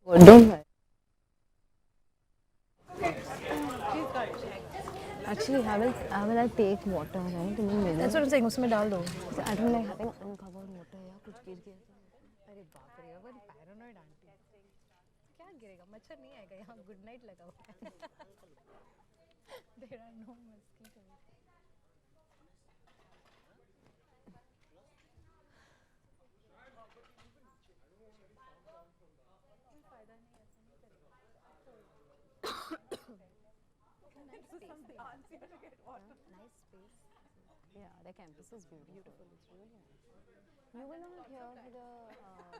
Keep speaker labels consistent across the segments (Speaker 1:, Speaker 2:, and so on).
Speaker 1: Don't worry. Actually, I will take water, right?
Speaker 2: That's what I'm saying. उसमें डाल दो.
Speaker 1: So I don't like having uncovered water या कुछ गिर गया तो.
Speaker 2: अरे बाप रे, अगर पैरानॉइड आंटी. क्या गिरेगा? मच्छर नहीं आएगा यहाँ. गुड नाइट लगा हुआ है. There are no mosquitoes.
Speaker 1: Nice space. Yeah, the campus is beautiful. It's really nice. You were not here for the.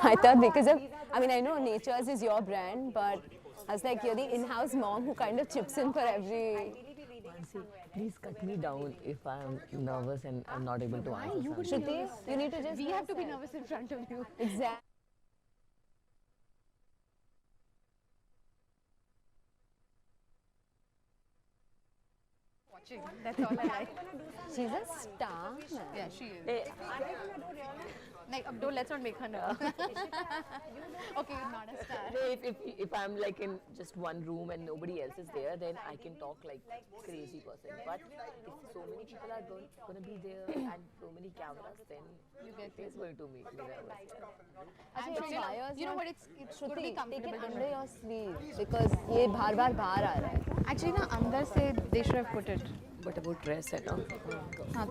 Speaker 1: I thought because of, I mean, I know Nature's is your brand, but I was like, you're the in-house mom who kind of chips in for every.
Speaker 3: Please cut me down if I'm nervous and I'm not able to answer something.
Speaker 1: Shruti, you need to just.
Speaker 2: We have to be nervous in front of you.
Speaker 1: Exactly.
Speaker 2: Watching. That's all I like.
Speaker 1: She's a star, man.
Speaker 2: Yeah, she is.
Speaker 3: Hey,
Speaker 2: Like, don't, let's not make her nervous. Okay, you're not a star.
Speaker 3: if I'm like in just one room and nobody else is there, then I can talk like crazy person. But if so many people are going to be there and so many cameras, then it's going to make me nervous.
Speaker 2: And
Speaker 1: It's
Speaker 2: Shruti,
Speaker 1: wires
Speaker 2: you know
Speaker 1: not-
Speaker 2: what? It's going to
Speaker 1: Shruti,
Speaker 2: be
Speaker 1: take it
Speaker 2: comfortable.
Speaker 1: under your sleeve because ये बार बार बाहर आ रहा है.
Speaker 2: Actually, ना अंदर से they should have put it.
Speaker 3: But about dress and all.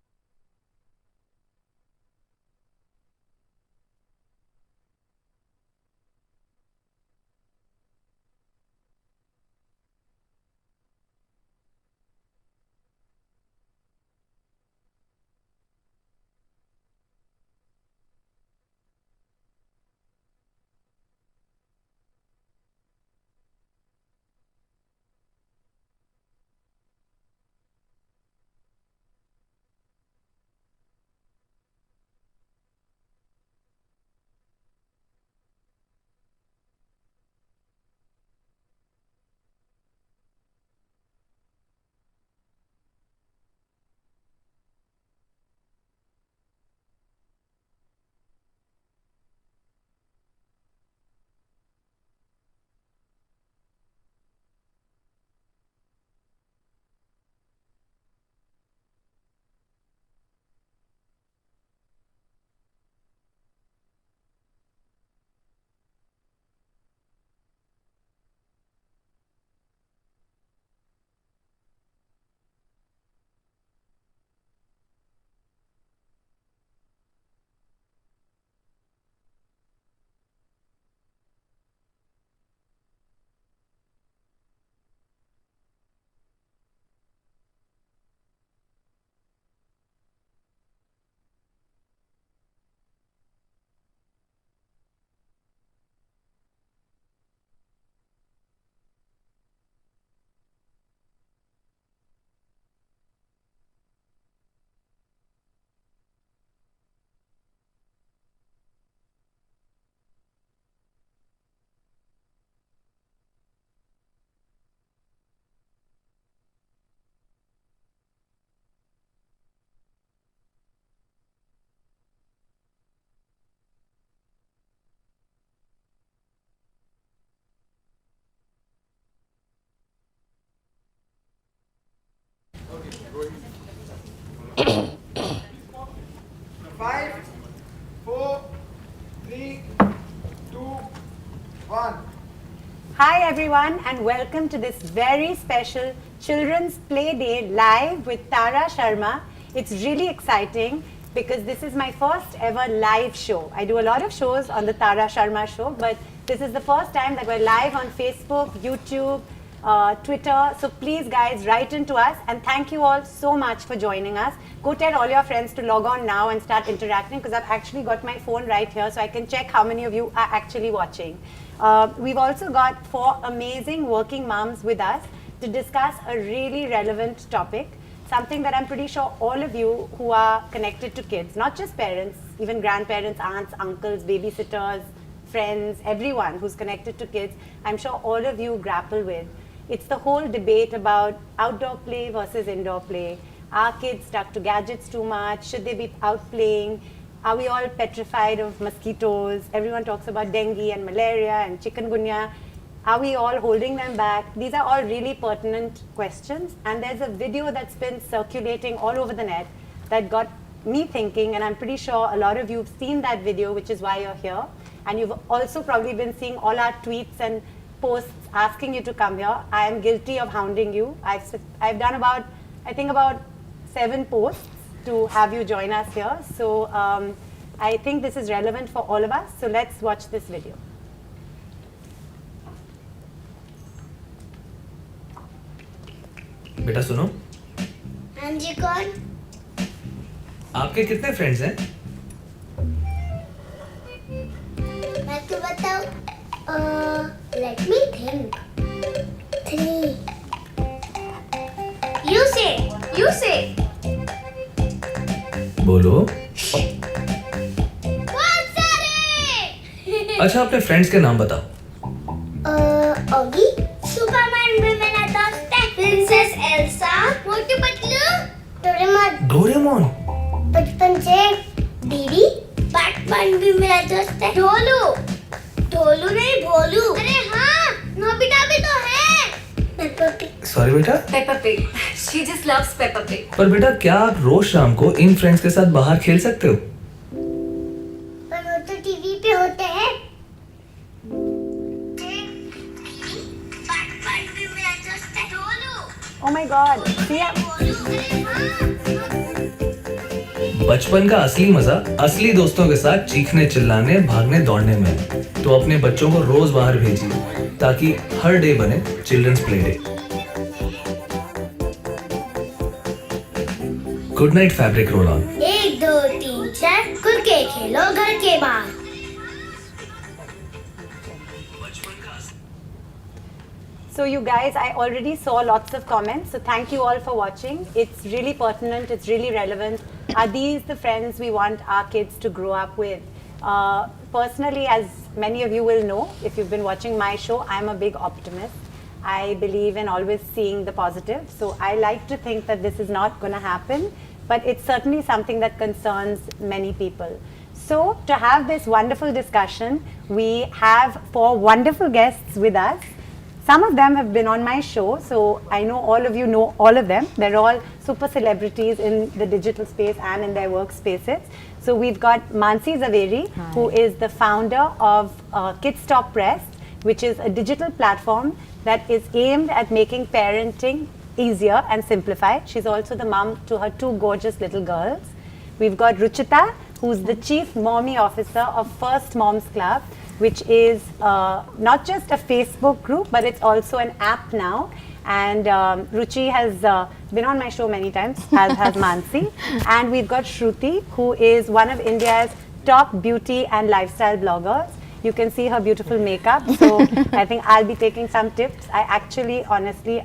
Speaker 4: Five, four, three, two, one.
Speaker 5: Hi everyone and welcome to this very special Children's Play Day live with Tara Sharma. It's really exciting because this is my first ever live show. I do a lot of shows on the Tara Sharma show, but this is the first time that we're live on Facebook, YouTube, Twitter. So please guys, write into us and thank you all so much for joining us. Go tell all your friends to log on now and start interacting because I've actually got my phone right here so I can check how many of you are actually watching. We've also got 4 amazing working moms with us to discuss a really relevant topic, something that I'm pretty sure all of you who are connected to kids, not just parents, even grandparents, aunts, uncles, babysitters, friends, everyone who's connected to kids, I'm sure all of you grapple with. It's the whole debate about outdoor play versus indoor play. Are kids stuck to gadgets too much? Should they be out playing? Are we all petrified of mosquitoes? Everyone talks about dengue and malaria and chikungunya. Are we all holding them back? These are all really pertinent questions. And there's a video that's been circulating all over the net that got me thinking, and I'm pretty sure a lot of you have seen that video, which is why you're here. And you've also probably been seeing all our tweets and posts asking you to come here. I am guilty of hounding you. I've done about, I think about 7 posts to have you join us here. So I think this is relevant for all of us. So let's watch this video.
Speaker 6: बेटा सुनो,
Speaker 7: हाँ जी कौन?
Speaker 6: आपके कितने friends हैं?
Speaker 7: मैं तो बताऊँ. Let me think. 3. You say. You say.
Speaker 6: बोलो.
Speaker 7: बहुत सारे.
Speaker 6: अच्छा अपने फ्रेंड्स के नाम बताओ.
Speaker 7: ओगी. सुपरमैन भी मेरा दोस्त है. Princess Elsa. Motu Patlu. Doraemon.
Speaker 6: Doraemon.
Speaker 7: बचपन से डीडी. बैटमैन भी मेरा दोस्त है. ढोलू. ढोलू नहीं भोलू. अरे हाँ, नोबिता भी तो है. Peppa pig.
Speaker 6: सॉरी बेटा.
Speaker 2: Peppa Pig. She just loves Peppa Pig.
Speaker 6: पर बेटा क्या आप रोज शाम को इन फ्रेंड्स के साथ बाहर खेल सकते हो?
Speaker 7: पर वो तो टीवी पे होते हैं.
Speaker 5: Oh my God. See,
Speaker 6: बचपन का असली मजा असली दोस्तों के साथ चीखने चिल्लाने भागने दौड़ने में है। तो अपने बच्चों को रोज बाहर भेजिए ताकि हर डे बने children's play day. Good night fabric roll on.
Speaker 7: 1 2 3 4 खुल के खेलो घर के बाहर.
Speaker 5: So you guys, I already saw lots of comments, so thank you all for watching. It's really pertinent, it's really relevant. Are these the friends we want our kids to grow up with? Personally, as many of you will know, if you've been watching my show, I'm a big optimist. I believe in always seeing the positive. So I like to think that this is not going to happen, but it's certainly something that concerns many people. So to have this wonderful discussion, we have 4 wonderful guests with us. Some of them have been on my show, so I know all of you know all of them. They're all super celebrities in the digital space and in their workspaces. So we've got Mansi Zaveri, who is the founder of Kids Stop Press, which is a digital platform that is aimed at making parenting easier and simplified. She's also the mom to her 2 gorgeous little girls. We've got Ruchita, who's the chief mommy officer of First Moms Club, which is not just a Facebook group, but it's also an app now. And Ruchi has been on my show many times, as has Mansi. And we've got Shruti, who is one of India's top beauty and lifestyle bloggers. You can see her beautiful makeup. So I think I'll be taking some tips. I actually, honestly,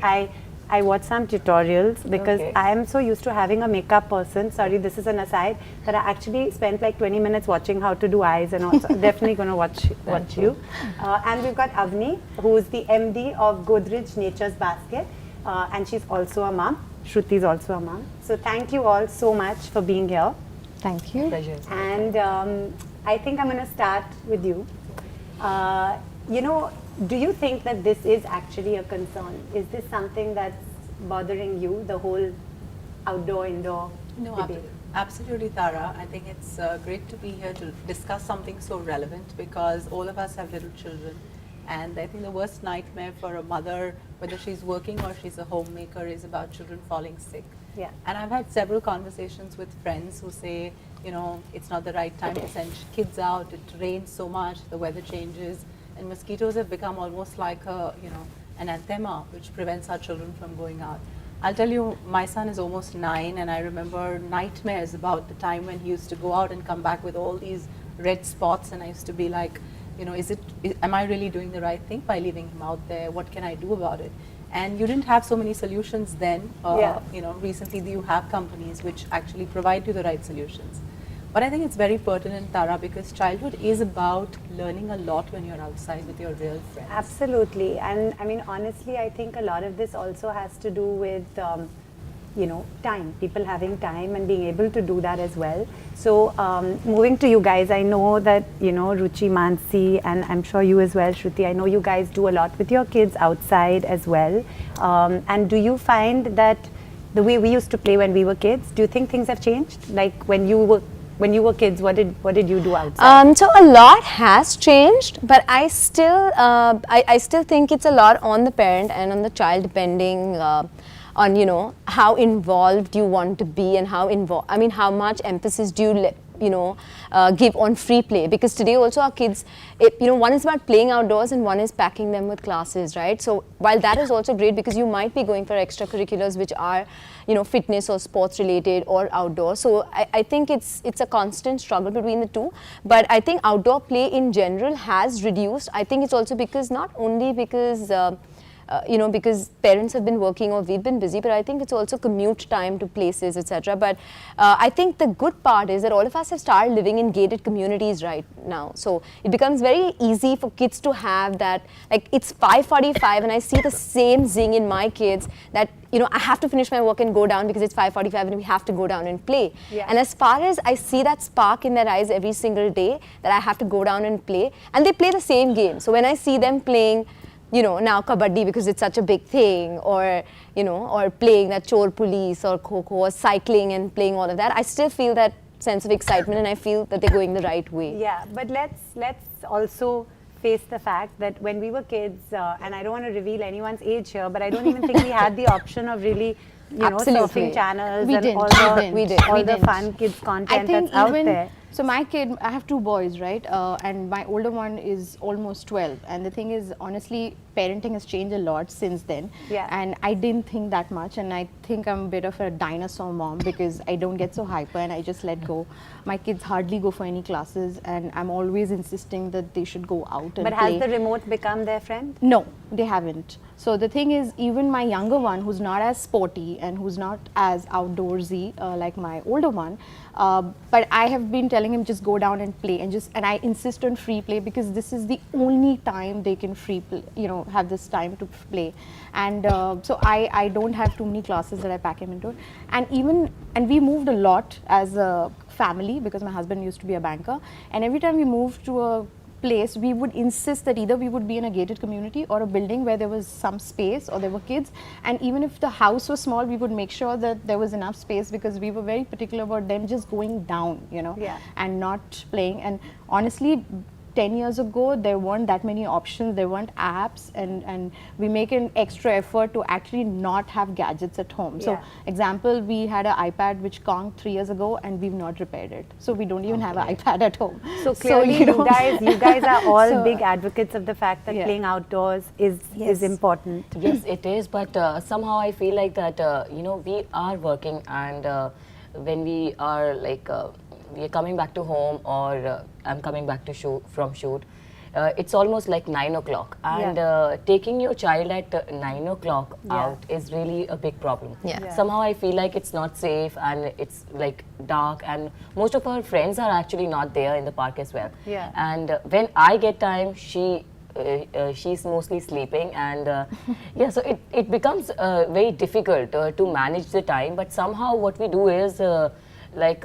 Speaker 5: I watched some tutorials because I am so used to having a makeup person. Sorry, this is an aside. That I actually spent like 20 minutes watching how to do eyes and also definitely going to watch you. And we've got Avni, who is the MD of Godrej Nature's Basket. And she's also a mom. Shruti is also a mom. So thank you all so much for being here.
Speaker 1: Thank you.
Speaker 3: Pleasure.
Speaker 5: And I think I'm going to start with you. You know, do you think that this is actually a concern? Is this something that's bothering you, the whole outdoor-indoor
Speaker 8: No,
Speaker 5: debate?
Speaker 8: absolutely, Tara. I think it's great to be here to discuss something so relevant because all of us have little children. And I think the worst nightmare for a mother, whether she's working or she's a homemaker, is about children falling sick.
Speaker 5: Yeah.
Speaker 8: And I've had several conversations with friends who say, you know, it's not the right time to send kids out. It rains so much, the weather changes, and mosquitoes have become almost like a, you know, an anathema which prevents our children from going out. I'll tell you, my son is almost 9, and I remember nightmares about the time when he used to go out and come back with all these red spots, and I used to be like, you know, am I really doing the right thing by leaving him out there? What can I do about it? And you didn't have so many solutions then. You know, recently you have companies which actually provide you the right solutions. But I think it's very pertinent, Tara, because childhood is about learning a lot when you're outside with your real friends.
Speaker 5: Absolutely. And I mean, honestly, I think a lot of this also has to do with, you know, time, people having time and being able to do that as well. So moving to you guys, I know that, you know, Ruchi, Mansi, and I'm sure you as well, Shruti, I know you guys do a lot with your kids outside as well. And do you find that the way we used to play when we were kids, do you think things have changed? Like when you were kids, what did you do outside?
Speaker 1: So a lot has changed, but I still think it's a lot on the parent and on the child, depending on, you know, how involved you want to be and how much emphasis do you give on free play. Because today also our kids, you know, one is about playing outdoors and one is packing them with classes, right? So while that is also great, because you might be going for extracurriculars which are, you know, fitness or sports related or outdoor. So I think it's a constant struggle between the two. But I think outdoor play in general has reduced. I think it's also because, not only because you know, because parents have been working or we've been busy, but I think it's also commute time to places, etc. But I think the good part is that all of us have started living in gated communities right now. So it becomes very easy for kids to have that, like it's 5:45 and I see the same zing in my kids that, you know, I have to finish my work and go down because it's 5:45 and we have to go down and play.
Speaker 5: Yeah.
Speaker 1: And as far as I see that spark in their eyes every single day, that I have to go down and play, and they play the same game. So when I see them playing, you know, now kabaddi because it's such a big thing, or, you know, or playing that chor police or kho-kho, or cycling and playing all of that, I still feel that sense of excitement and I feel that they're going the right way.
Speaker 5: Yeah, but let's also face the fact that when we were kids, and I don't want to reveal anyone's age here, but I don't even think we had the option of really, you know,
Speaker 1: Absolutely.
Speaker 5: surfing channels
Speaker 2: We
Speaker 5: and
Speaker 2: didn't.
Speaker 5: all
Speaker 2: We
Speaker 5: the,
Speaker 2: didn't.
Speaker 5: all
Speaker 2: We
Speaker 5: the
Speaker 2: didn't.
Speaker 5: fun kids
Speaker 2: I
Speaker 5: content
Speaker 2: think
Speaker 5: that's out
Speaker 2: even
Speaker 5: there.
Speaker 2: so my kid, I have two boys, right? And my older one is almost 12. And the thing is, honestly, parenting has changed a lot since then.
Speaker 5: Yeah.
Speaker 2: And I didn't think that much. And I think I'm a bit of a dinosaur mom because I don't get so hyper and I just let go. My kids hardly go for any classes, and I'm always insisting that they should go out and
Speaker 5: But
Speaker 2: play.
Speaker 5: has the remote become their friend?
Speaker 2: No, they haven't. So the thing is, even my younger one, who's not as sporty and who's not as outdoorsy like my older one, but I have been telling him just go down and play, and I insist on free play because this is the only time they can free play, you know, have this time to play. And so I don't have too many classes that I pack him into. And we moved a lot as a family because my husband used to be a banker, and every time we moved to a place, we would insist that either we would be in a gated community or a building where there was some space or there were kids, and even if the house was small, we would make sure that there was enough space because we were very particular about them just going down, you know,
Speaker 5: Yeah.
Speaker 2: and not playing. And honestly, 10 years ago, there weren't that many options, there weren't apps, and we make an extra effort to actually not have gadgets at home. So
Speaker 5: Yeah.
Speaker 2: example, we had an iPad which conked 3 years ago and we've not repaired it. So we don't even have an iPad at home.
Speaker 5: So clearly,
Speaker 2: know,
Speaker 5: you guys are all
Speaker 2: So,
Speaker 5: big advocates of the fact that
Speaker 2: yeah.
Speaker 5: playing outdoors is important.
Speaker 3: Yes, it is, but somehow I feel like that, you know, we are working, and when we are like, we are coming back to home, or I'm coming back to from shoot, it's almost like 9 o'clock, and taking your child at 9 o'clock out is really a big problem.
Speaker 1: Yeah.
Speaker 3: Somehow I feel like it's not safe, and it's like dark, and most of our friends are actually not there in the park as well.
Speaker 5: Yeah.
Speaker 3: And when I get time, she's mostly sleeping, and yeah, so it becomes very difficult to manage the time. But somehow what we do is like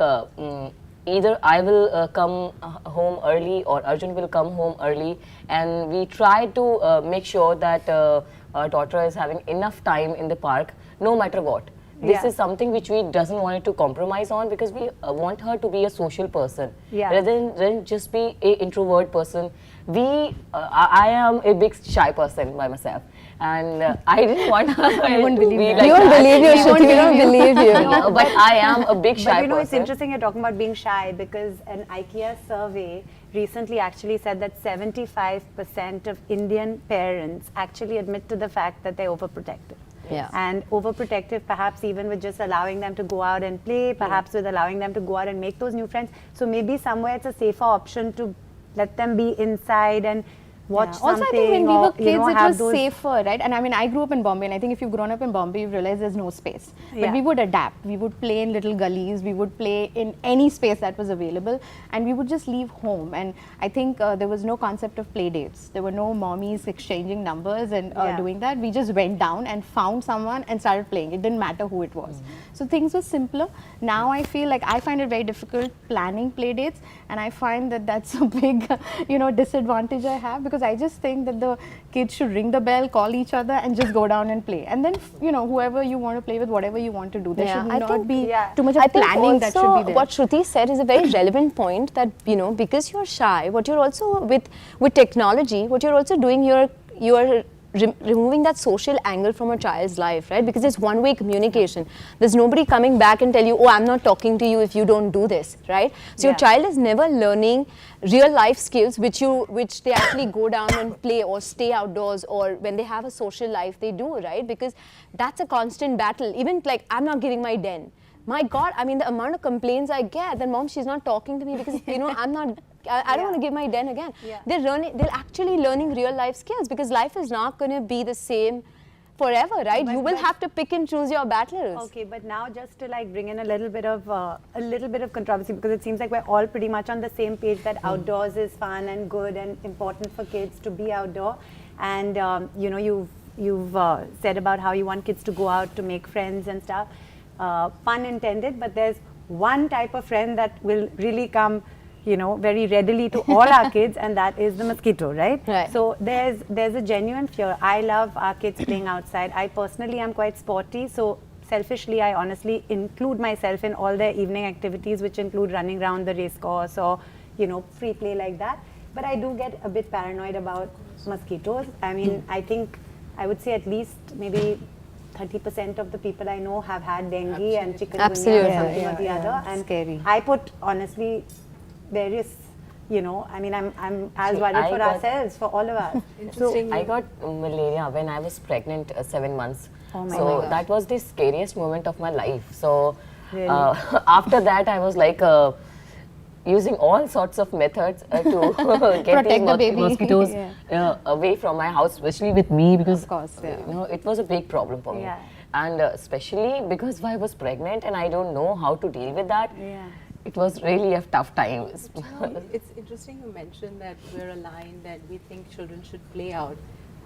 Speaker 3: either I will come home early or Arjun will come home early, and we try to make sure that our daughter is having enough time in the park no matter what. This
Speaker 5: Yeah.
Speaker 3: is something which we doesn't want to compromise on, because we want her to be a social person rather than just be a introvert person. I am a big shy person by myself, and I didn't want her to be like
Speaker 1: You won't
Speaker 3: that.
Speaker 1: believe you, Shruti, we don't believe you.
Speaker 3: No, but I am a big shy
Speaker 5: But you know, it's
Speaker 3: person.
Speaker 5: interesting you're talking about being shy, because an IKEA survey recently actually said that 75% of Indian parents actually admit to the fact that they're overprotective.
Speaker 1: Yeah.
Speaker 5: And overprotective, perhaps even with just allowing them to go out and play, perhaps with allowing them to go out and make those new friends. So maybe somewhere it's a safer option to let them be inside and watch
Speaker 2: Also, I
Speaker 5: something,
Speaker 2: think when we
Speaker 5: or,
Speaker 2: were kids, it
Speaker 5: have
Speaker 2: was
Speaker 5: those.
Speaker 2: safer, right? And I mean, I grew up in Bombay, and I think if you've grown up in Bombay, you've realized there's no space. But
Speaker 5: Yeah.
Speaker 2: we would adapt. We would play in little gullies. We would play in any space that was available, and we would just leave home. And I think there was no concept of play dates. There were no mommies exchanging numbers and
Speaker 5: Yeah.
Speaker 2: doing that. We just went down and found someone and started playing. It didn't matter who it was. So things were simpler. Now I feel like I find it very difficult planning play dates, and I find that that's a big, disadvantage I have, because I just think that the kids should ring the bell, call each other, and just go down and play. And then, whoever you want to play with, whatever you want to do. There should
Speaker 1: I
Speaker 2: not
Speaker 1: think-
Speaker 2: be
Speaker 5: yeah.
Speaker 2: too much of
Speaker 1: I think
Speaker 2: planning that should
Speaker 1: also
Speaker 2: be there.
Speaker 1: what Shruti said is a very relevant point, that because you're shy, what you're also with technology, what you're also doing, you're removing that social angle from a child's life, right? Because it's one-way communication. There's nobody coming back and tell you, oh, I'm not talking to you if you don't do this, right? So your
Speaker 5: Yeah.
Speaker 1: child is never learning real life skills which they actually go down and play or stay outdoors, or when they have a social life they do, right? Because that's a constant battle. Even like, I'm not giving my den. My God, I mean, the amount of complaints I get that mom, she's not talking to me because I'm not. I don't want to give my den again.
Speaker 5: Yeah.
Speaker 1: They're actually learning real life skills, because life is not going to be the same forever, right? You will have to pick and choose your battles.
Speaker 5: Okay, but now just to like bring in a little bit of controversy, because it seems like we're all pretty much on the same page that outdoors is fun and good and important for kids to be outdoor, and you've said about how you want kids to go out to make friends and stuff, pun intended. But there's one type of friend that will really come very readily to all our kids, and that is the mosquito, right?
Speaker 1: Right.
Speaker 5: So there's a genuine fear. I love our kids playing outside. I personally am quite sporty, so selfishly I honestly include myself in all their evening activities, which include running around the race course or free play like that. But I do get a bit paranoid about mosquitoes. I mean, I would say at least maybe 30% of the people I know have had dengue and chikungunya
Speaker 1: Absolutely.
Speaker 5: or something
Speaker 2: Yeah,
Speaker 5: or the
Speaker 2: yeah,
Speaker 5: other.
Speaker 2: yeah.
Speaker 5: And
Speaker 2: Scary.
Speaker 5: I put honestly various, I mean, I'm as
Speaker 3: See,
Speaker 5: worried
Speaker 3: I
Speaker 5: for
Speaker 3: got-
Speaker 5: ourselves, for all of us.
Speaker 8: Interesting.
Speaker 3: I got malaria when I was pregnant 7 months.
Speaker 5: Oh my
Speaker 3: so
Speaker 5: God.
Speaker 3: that was the scariest moment of my life. So
Speaker 5: Really?
Speaker 3: after that, I was like using all sorts of methods to get these
Speaker 2: Protect the baby.
Speaker 3: mosquitoes
Speaker 2: Yeah.
Speaker 3: away from my house, especially with me, because
Speaker 2: Of course, yeah.
Speaker 3: it was a big problem for me.
Speaker 5: Yeah.
Speaker 3: And especially because I was pregnant and I don't know how to deal with that.
Speaker 5: Yeah.
Speaker 3: It was really a tough time.
Speaker 8: It's interesting you mentioned that we're aligned, that we think children should play out.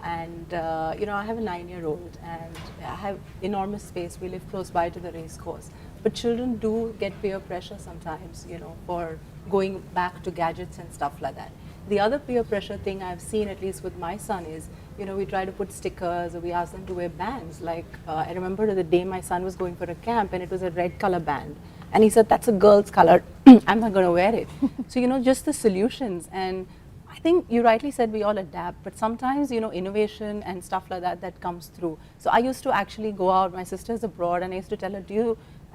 Speaker 8: And, I have a 9-year-old and I have enormous space. We live close by to the race course. But children do get peer pressure sometimes, for going back to gadgets and stuff like that. The other peer pressure thing I've seen, at least with my son, is, we try to put stickers or we ask them to wear bands. Like, I remember the day my son was going for a camp and it was a red color band. And he said, that's a girl's color, I'm not going to wear it. So, just the solutions. And I think you rightly said we all adapt, but sometimes, innovation and stuff like that comes through. So I used to actually go out, my sister's abroad, and I used to tell her,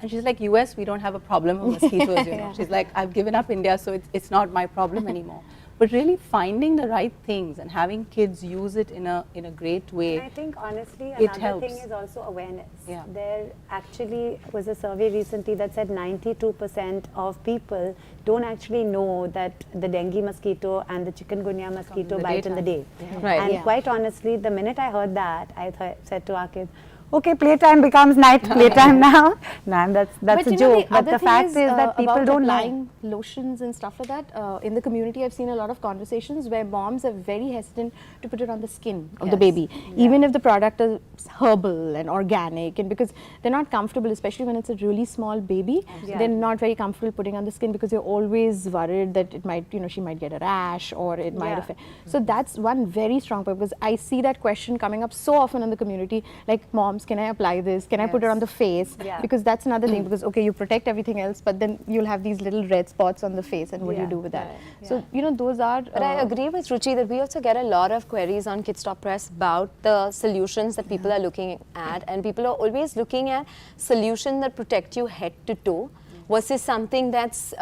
Speaker 8: and she's like, US, we don't have a problem with mosquitoes, She's like, I've given up India, so it's not my problem anymore. But really finding the right things and having kids use it in a great way.
Speaker 5: I think honestly,
Speaker 8: It
Speaker 5: another
Speaker 8: helps.
Speaker 5: thing is also awareness.
Speaker 8: Yeah.
Speaker 5: There actually was a survey recently that said 92% of people don't actually know that the dengue mosquito and the chikungunya mosquito
Speaker 8: the
Speaker 5: bite in the day.
Speaker 8: daytime.
Speaker 1: Right.
Speaker 5: And
Speaker 2: Yeah.
Speaker 5: quite honestly, the minute I heard that, I said to our kids, okay, playtime becomes night playtime now. Man, that's
Speaker 2: But
Speaker 5: a joke. But
Speaker 2: other
Speaker 5: the
Speaker 2: thing
Speaker 5: fact is that people
Speaker 2: about
Speaker 5: don't know.
Speaker 2: applying lotions and stuff like that. In the community, I've seen a lot of conversations where moms are very hesitant to put it on the skin of the baby, even if the product is herbal and organic, and because they're not comfortable, especially when it's a really small baby.
Speaker 5: Yeah.
Speaker 2: They're not very comfortable putting on the skin because you're always worried that it might, she might get a rash or it might
Speaker 5: Yeah.
Speaker 2: affect. So that's one very strong point, because I see that question coming up so often in the community, like, moms, can I apply this? Can I put it on the face?
Speaker 5: Yeah.
Speaker 2: Because that's another thing, because okay, you protect everything else, but then you'll have these little red spots on the face, and what do you
Speaker 5: Yeah.
Speaker 2: do with that? So, those are...
Speaker 1: But I agree with Ruchi that we also get a lot of queries on Kids Stop Press about the solutions that people are looking at, and people are always looking at solutions that protect you head to toe versus something that's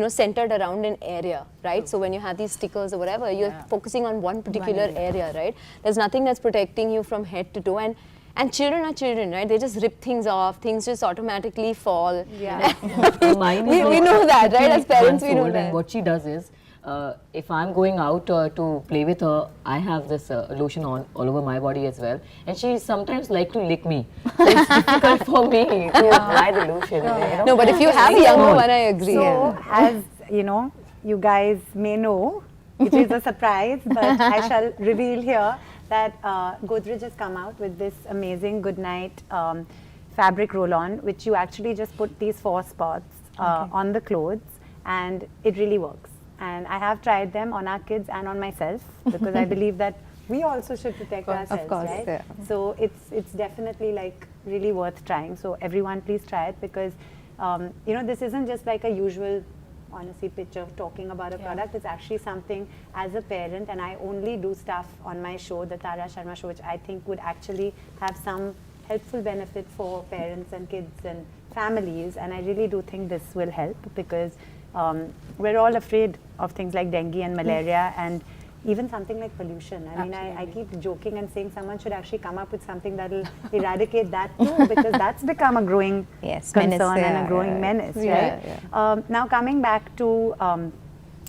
Speaker 1: centered around an area, right? So when you have these stickers or whatever, you're focusing on one particular area, right? There's nothing that's protecting you from head to toe, and children are children, right? They just rip things off, things just automatically fall.
Speaker 5: Yeah.
Speaker 3: Mine
Speaker 1: We
Speaker 3: is
Speaker 1: know that, right? As parents, we
Speaker 3: 15
Speaker 1: know
Speaker 3: months old,
Speaker 1: that.
Speaker 3: and what she does is, if I'm going out to play with her, I have this lotion on all over my body as well, and she sometimes like to lick me. So it's difficult for me to apply the lotion. You know?
Speaker 1: No, but if you have a younger one, I agree.
Speaker 5: So, as you know, you guys may know, which is a surprise, but I shall reveal here that Godrej has come out with this amazing Goodnight fabric roll-on, which you actually just put these 4 spots on the clothes, and it really works. And I have tried them on our kids and on myself, because I believe that we also should protect ourselves, right?
Speaker 2: yeah.
Speaker 5: So it's definitely like really worth trying. So everyone, please try it, because you know, this isn't just like a usual, honestly, picture talking about a product. It's actually something as a parent, and I only do stuff on my show, the Tara Sharma show, which I think would actually have some helpful benefit for parents and kids and families. And I really do think this will help, because we're all afraid of things like dengue and malaria, and even something like pollution. I mean, I keep joking and saying someone should actually come up with something that will eradicate that too, because that's become a growing concern
Speaker 1: menace,
Speaker 5: and a growing menace, right? Now coming back to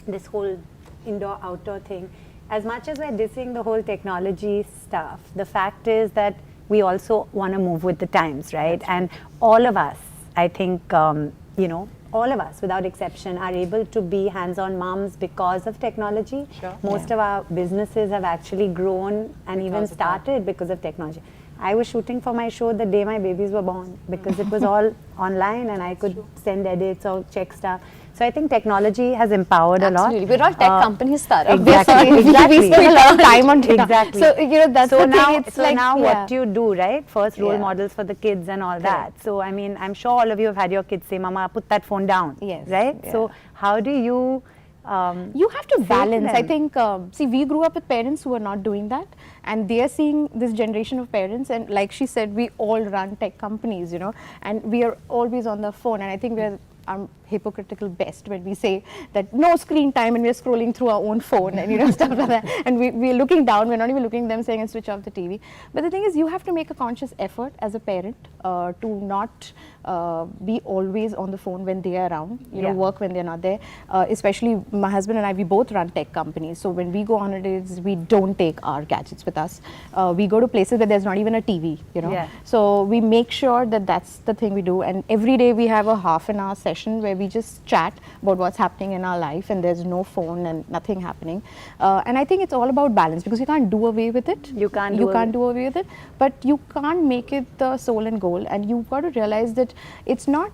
Speaker 5: this whole indoor-outdoor thing, as much as we're dissing the whole technology stuff, the fact is that we also want to move with the times, right? And all of us, I think, you know, all of us without exception are able to be hands-on moms because of technology. Most of our businesses have actually grown and even started because of technology. I was shooting for my show the day my babies were born, because it was all online and I could send edits or check stuff. So I think technology has empowered a lot.
Speaker 1: Absolutely. We're all tech companies, Tara.
Speaker 5: Exactly.
Speaker 2: We spend a lot of time on TikTok.
Speaker 5: Exactly.
Speaker 2: So, you know, that's
Speaker 5: so
Speaker 2: the
Speaker 5: now,
Speaker 2: thing. It's
Speaker 5: so
Speaker 2: like,
Speaker 5: now what do you do, right? First, role
Speaker 2: Yeah.
Speaker 5: models for the kids and all that. So, I mean, I'm sure all of you have had your kids say, Mama, put that phone down.
Speaker 2: Yes.
Speaker 5: Right?
Speaker 2: Yeah.
Speaker 5: So, how do you...
Speaker 2: You have to balance. I
Speaker 5: them.
Speaker 2: think, see, we grew up with parents who are not doing that, and they are seeing this generation of parents, and like she said, we all run tech companies, you know, and we are always on the phone, and I think we're hypocritical best when we say that no screen time and we're scrolling through our own phone and, you know, stuff like that, and we're looking down, we're not even looking at them saying and switch off the TV. But the thing is, you have to make a conscious effort as a parent to not be always on the phone when they are around, you know, work when they're not there. Especially my husband and I, we both run tech companies, so when we go on holidays, we don't take our gadgets with us. We go to places where there's not even a TV, you know. So we make sure that that's the thing we do, and every day we have a half-an-hour session where we just chat about what's happening in our life, and there's no phone and nothing happening. And I think it's all about balance, because you can't do away with it.
Speaker 5: You can't
Speaker 2: do away with it, but you can't make it the soul and goal. And you've got to realize that it's not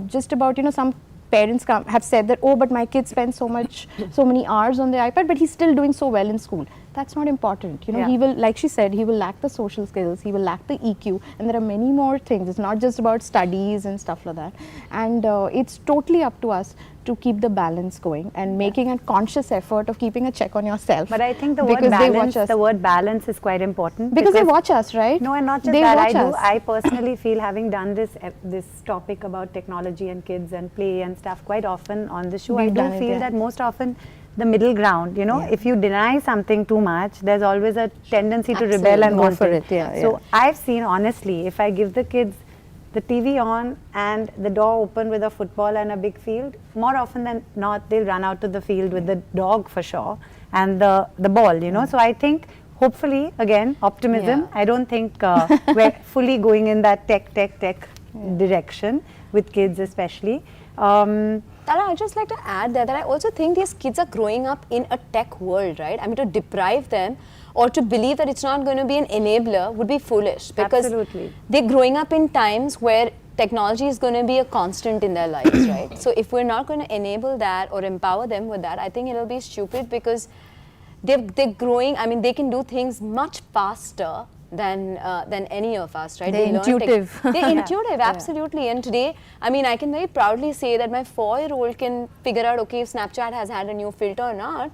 Speaker 2: just about, you know, some parents have said that, oh, but my kid spends so many hours on the iPad, but he's still doing so well in school. That's not important. You know, he will, like she said, he will lack the social skills, he will lack the EQ, and there are many more things. It's not just about studies and stuff like that. And it's totally up to us to keep the balance going and making a conscious effort of keeping a check on yourself.
Speaker 5: But I think the word balance is quite important.
Speaker 2: Because they watch us, right?
Speaker 5: No, and not just
Speaker 2: they
Speaker 5: that.
Speaker 2: Us.
Speaker 5: I personally feel, having done this topic about technology and kids and play and stuff quite often on the show, I do feel that most often the middle ground, you know, if you deny something too much, there's always a tendency to rebel and
Speaker 2: go for it.
Speaker 5: So I've seen, honestly, if I give the kids the TV on and the door open with a football and a big field, more often than not, they'll run out to the field with the dog for sure and the ball, you know. So I think, hopefully, again, optimism. I don't think we're fully going in that tech direction with kids especially.
Speaker 1: Tara, I'd just like to add there that I also think these kids are growing up in a tech world, right? I mean, to deprive them or to believe that it's not going to be an enabler would be foolish, because they're growing up in times where technology is going to be a constant in their lives, right? So if we're not going to enable that or empower them with that, I think it'll be stupid, because they're growing. I mean, they can do things much faster than any of us, right?
Speaker 2: They're intuitive.
Speaker 1: They're intuitive, absolutely. And today, I mean, I can very proudly say that my 4-year-old can figure out, okay, if Snapchat has had a new filter or not.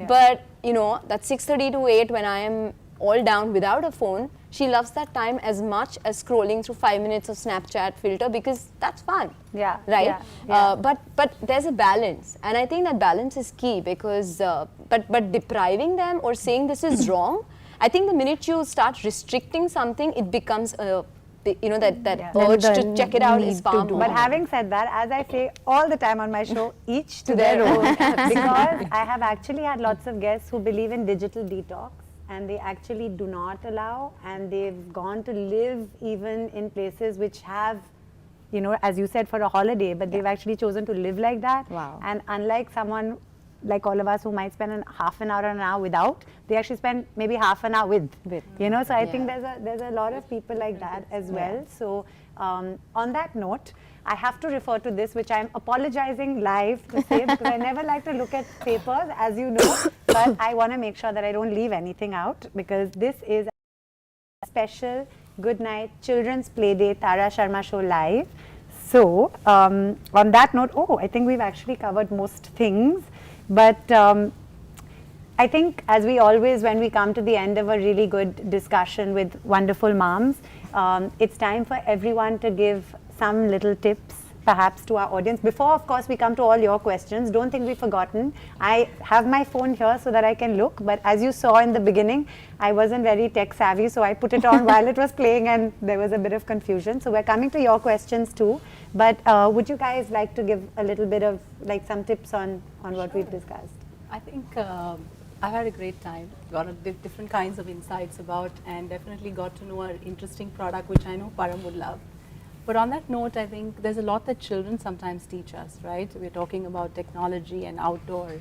Speaker 1: But, you know, that 6:30 to 8 when I am all down without a phone, she loves that time as much as scrolling through 5 minutes of Snapchat filter, because that's fun. Right? But there's a balance, and I think that balance is key, because but depriving them or saying this is wrong, I think the minute you start restricting something, it becomes a that urge to check it out is far more.
Speaker 5: But having said that, as I say all the time on my show, each to their own, because I have actually had lots of guests who believe in digital detox, and they actually do not allow, and they've gone to live even in places which have, you know, as you said, for a holiday, but they've actually chosen to live like that.
Speaker 1: Wow.
Speaker 5: And unlike someone like all of us who might spend half an hour or an hour without, they actually spend maybe half an hour with. You know, so I think there's a lot of people like that as well. So on that note, I have to refer to this, which I'm apologizing live to say, because I never like to look at papers, as you know, but I want to make sure that I don't leave anything out, because this is a special Good Night Children's Play Tara Sharma Show live. So on that note, I think we've actually covered most things, but I think, as we always, when we come to the end of a really good discussion with wonderful moms, it's time for everyone to give some little tips perhaps to our audience. Before, of course, we come to all your questions, don't think we've forgotten. I have my phone here so that I can look, but as you saw in the beginning, I wasn't very tech savvy, so I put it on while it was playing and there was a bit of confusion. So we're coming to your questions too, but would you guys like to give a little bit of like some tips on what we've discussed?
Speaker 8: I think I've had a great time, got different kinds of insights about, and definitely got to know an interesting product which I know Param would love. But on that note, I think there's a lot that children sometimes teach us, right? We're talking about technology and outdoor.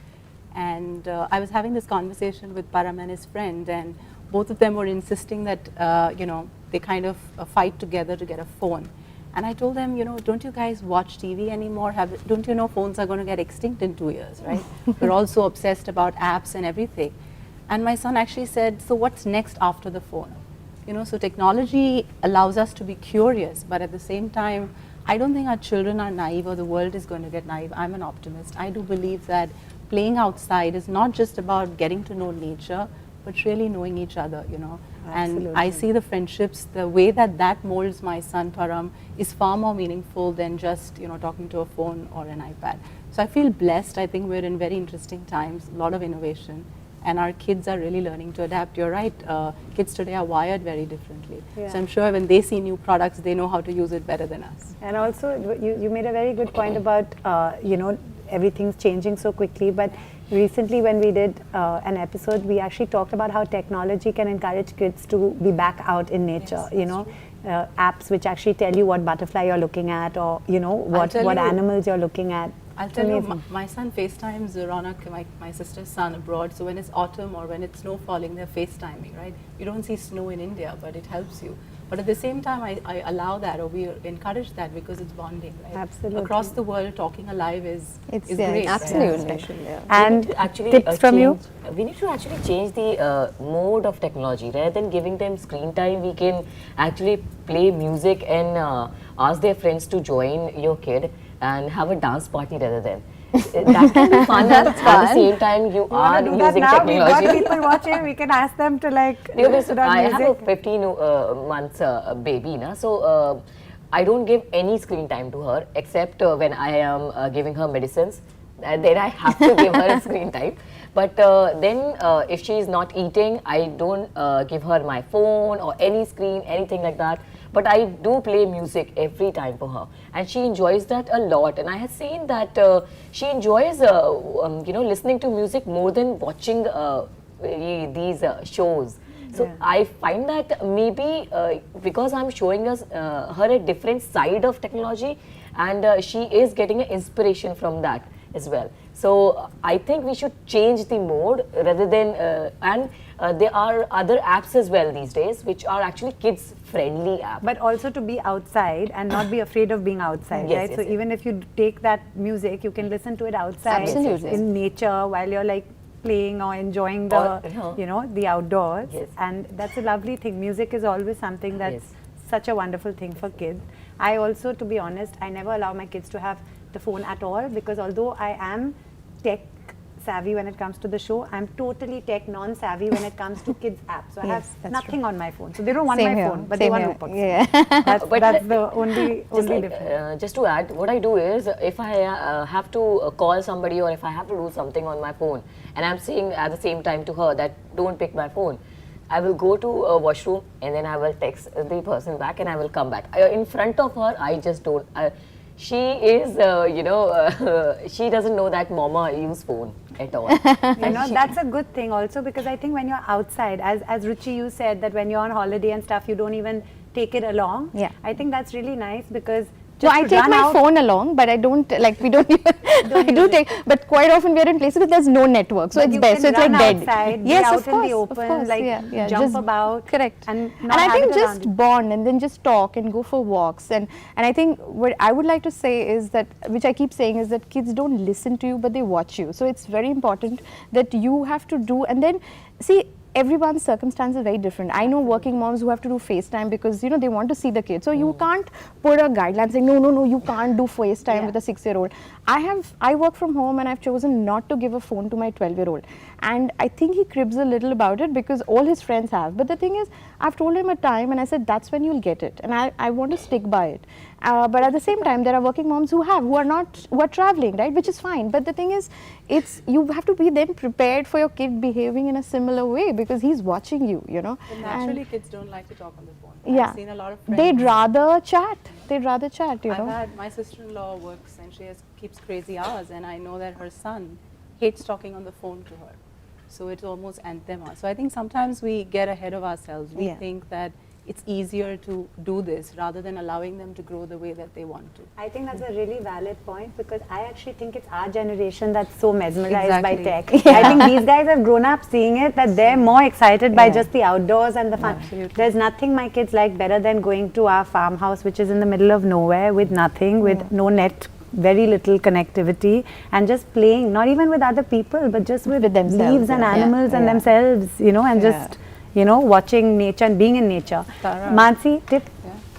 Speaker 8: And I was having this conversation with Param and his friend, and both of them were insisting that, you know, they kind of fight together to get a phone. And I told them, you know, don't you guys watch TV anymore? Don't you know phones are going to get extinct in 2 years, right? We're all so obsessed about apps and everything. And my son actually said, so what's next after the phone? You know, so technology allows us to be curious, but at the same time, I don't think our children are naive or the world is going to get naive. I'm an optimist. I do believe that playing outside is not just about getting to know nature, but really knowing each other, you know.
Speaker 5: Absolutely.
Speaker 8: And I see the friendships, the way that molds my son Param is far more meaningful than just, you know, talking to a phone or an iPad. So I feel blessed. I think we're in very interesting times, a lot of innovation. And our kids are really learning to adapt. You're right, kids today are wired very differently. So I'm sure when they see new products, they know how to use it better than us.
Speaker 5: And also, you made a very good point about, you know, everything's changing so quickly. But recently when we did an episode, we actually talked about how technology can encourage kids to be back out in nature, you know. Apps which actually tell you what butterfly you're looking at, or, you know, what animals you're looking at.
Speaker 8: I'll tell you, my son FaceTimes Ronak, my sister's son abroad. So when it's autumn or when it's snow falling, they're FaceTiming, right? You don't see snow in India, but it helps you. But at the same time, I allow that, or we encourage that, because it's bonding, right?
Speaker 5: Absolutely.
Speaker 8: Across the world, talking alive is great.
Speaker 1: Absolutely.
Speaker 5: And
Speaker 3: actually
Speaker 5: tips from you?
Speaker 3: We need to actually change the mode of technology. Rather than giving them screen time, we can actually play music and ask their friends to join your kid and have a dance party rather than. That can be fun. At the same time, you are
Speaker 5: do
Speaker 3: using
Speaker 5: that now?
Speaker 3: technology.
Speaker 5: We've got people watching. We can ask them to like.
Speaker 3: I have a 15 months baby, na? So I don't give any screen time to her except when I am giving her medicines. Then I have to give her a screen time. But then if she is not eating, I don't give her my phone or any screen, anything like that. But I do play music every time for her, and she enjoys that a lot. And I have seen that she enjoys, you know, listening to music more than watching these shows. So I find that maybe because I'm showing her a different side of technology, and she is getting an inspiration from that as well. So I think we should change the mode rather than, and there are other apps as well these days which are actually kids friendly apps.
Speaker 5: But also to be outside and not be afraid of being outside, right? So even if you take that music, you can listen to it outside in nature while you're like playing or enjoying the, you know, the outdoors. And that's a lovely thing. Music is always something that's such a wonderful thing for kids. I also, to be honest, I never allow my kids to have the phone at all, because although I am tech savvy when it comes to the show, I'm totally tech non-savvy when it comes to kids apps. So I have nothing on my phone. So they don't want my phone, but they want Rupak. That's the only difference.
Speaker 3: Just to add, what I do is, if I have to call somebody or if I have to do something on my phone, and I'm saying at the same time to her that don't pick my phone, I will go to a washroom and then I will text the person back and I will come back. In front of her, I just don't. She is, she doesn't know that mama use phone at all.
Speaker 5: That's a good thing also, because I think when you're outside, as Ruchi, you said that when you're on holiday and stuff, you don't even take it along.
Speaker 2: Yeah.
Speaker 5: I think that's really nice, because
Speaker 2: No,
Speaker 5: just
Speaker 2: I
Speaker 5: to
Speaker 2: take
Speaker 5: run
Speaker 2: my
Speaker 5: out-
Speaker 2: phone along, but I don't we don't even. I do take, but quite often we are in places where there's no network, so
Speaker 5: But
Speaker 2: it's
Speaker 5: you
Speaker 2: best.
Speaker 5: can
Speaker 2: So it's like
Speaker 5: run
Speaker 2: dead.
Speaker 5: outside, be
Speaker 2: Yes,
Speaker 5: out
Speaker 2: of
Speaker 5: in the
Speaker 2: course,
Speaker 5: open,
Speaker 2: of course,
Speaker 5: like,
Speaker 2: yeah,
Speaker 5: jump
Speaker 2: just
Speaker 5: about,
Speaker 2: Correct.
Speaker 5: and not
Speaker 2: I
Speaker 5: have
Speaker 2: think
Speaker 5: it around
Speaker 2: just
Speaker 5: you.
Speaker 2: bond and then just talk and go for walks, and I think what I would like to say is that, which I keep saying, is that kids don't listen to you, but they watch you. So it's very important that you have to do, and then see, everyone's circumstance is very different. I know working moms who have to do FaceTime because they want to see the kids. So you can't put a guideline saying no, you can't do FaceTime with a 6-year-old. I work from home and I've chosen not to give a phone to my 12-year-old. And I think he cribs a little about it because all his friends have. But the thing is, I've told him a time and I said that's when you'll get it. And I want to stick by it. But at the same time, there are working moms who are traveling, right? Which is fine. But the thing is, you have to be then prepared for your kid behaving in a similar way because he's watching you,
Speaker 8: But
Speaker 2: And
Speaker 8: naturally, kids don't like to talk on the phone.
Speaker 2: yeah,
Speaker 8: I've seen a lot of friends.
Speaker 2: they'd rather chat.
Speaker 8: I've had my sister-in-law works and she keeps crazy hours, and I know that her son hates talking on the phone to her. So it's almost anthema. So I think sometimes we get ahead of ourselves. We think that it's easier to do this rather than allowing them to grow the way that they want to.
Speaker 5: I think that's a really valid point, because I actually think it's our generation that's so mesmerized by
Speaker 8: Exactly.
Speaker 5: tech. I think these guys have grown up seeing it, that they're more excited by just the outdoors and the fun.
Speaker 8: Absolutely.
Speaker 5: There's nothing my kids like better than going to our farmhouse, which is in the middle of nowhere with nothing, with no net, very little connectivity, and just playing, not even with other people, but just with
Speaker 2: themselves,
Speaker 5: leaves and
Speaker 2: yeah.
Speaker 5: animals and
Speaker 2: Yeah.
Speaker 5: themselves, and just, watching nature and being in nature.
Speaker 8: Tara.
Speaker 5: Mansi, tip?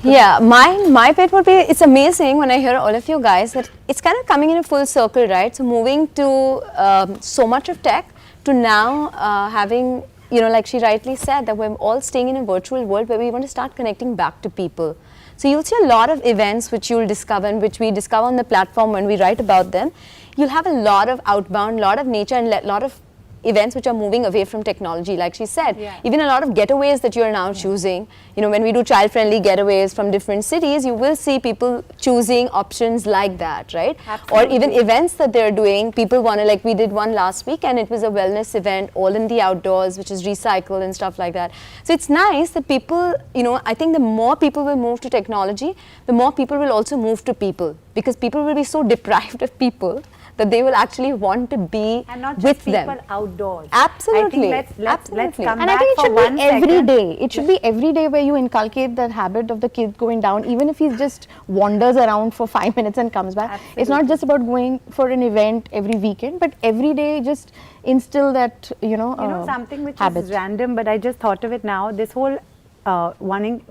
Speaker 1: Yeah, my pet would be, it's amazing when I hear all of you guys that it's kind of coming in a full circle, right? So moving to so much of tech to now having, like she rightly said, that we're all staying in a virtual world where we want to start connecting back to people. So you'll see a lot of events which you'll discover and which we discover on the platform when we write about them. You'll have a lot of outbound, lot of nature and a lot of events which are moving away from technology, like she said. Even a lot of getaways that you're now choosing. When we do child-friendly getaways from different cities, you will see people choosing options like that, right? Or even events that they're doing. People want to, like we did one last week and it was a wellness event, all in the outdoors, which is recycled and stuff like that. So it's nice that people, I think the more people will move to technology, the more people will also move to people, because people will be so deprived of people that they will actually want to be
Speaker 5: And not just
Speaker 1: with
Speaker 5: people
Speaker 1: them.
Speaker 5: outdoors.
Speaker 1: Absolutely.
Speaker 5: I think let's come
Speaker 1: Absolutely.
Speaker 5: back
Speaker 2: And I think it
Speaker 5: for
Speaker 2: should
Speaker 5: one
Speaker 2: be every
Speaker 5: second.
Speaker 2: day. It should be every day where you inculcate that habit of the kid going down, even if he just wanders around for 5 minutes and comes back. It's not just about going for an event every weekend, but every day just instill that,
Speaker 5: Something which
Speaker 2: habit.
Speaker 5: is random, but I just thought of it now. This whole wanting,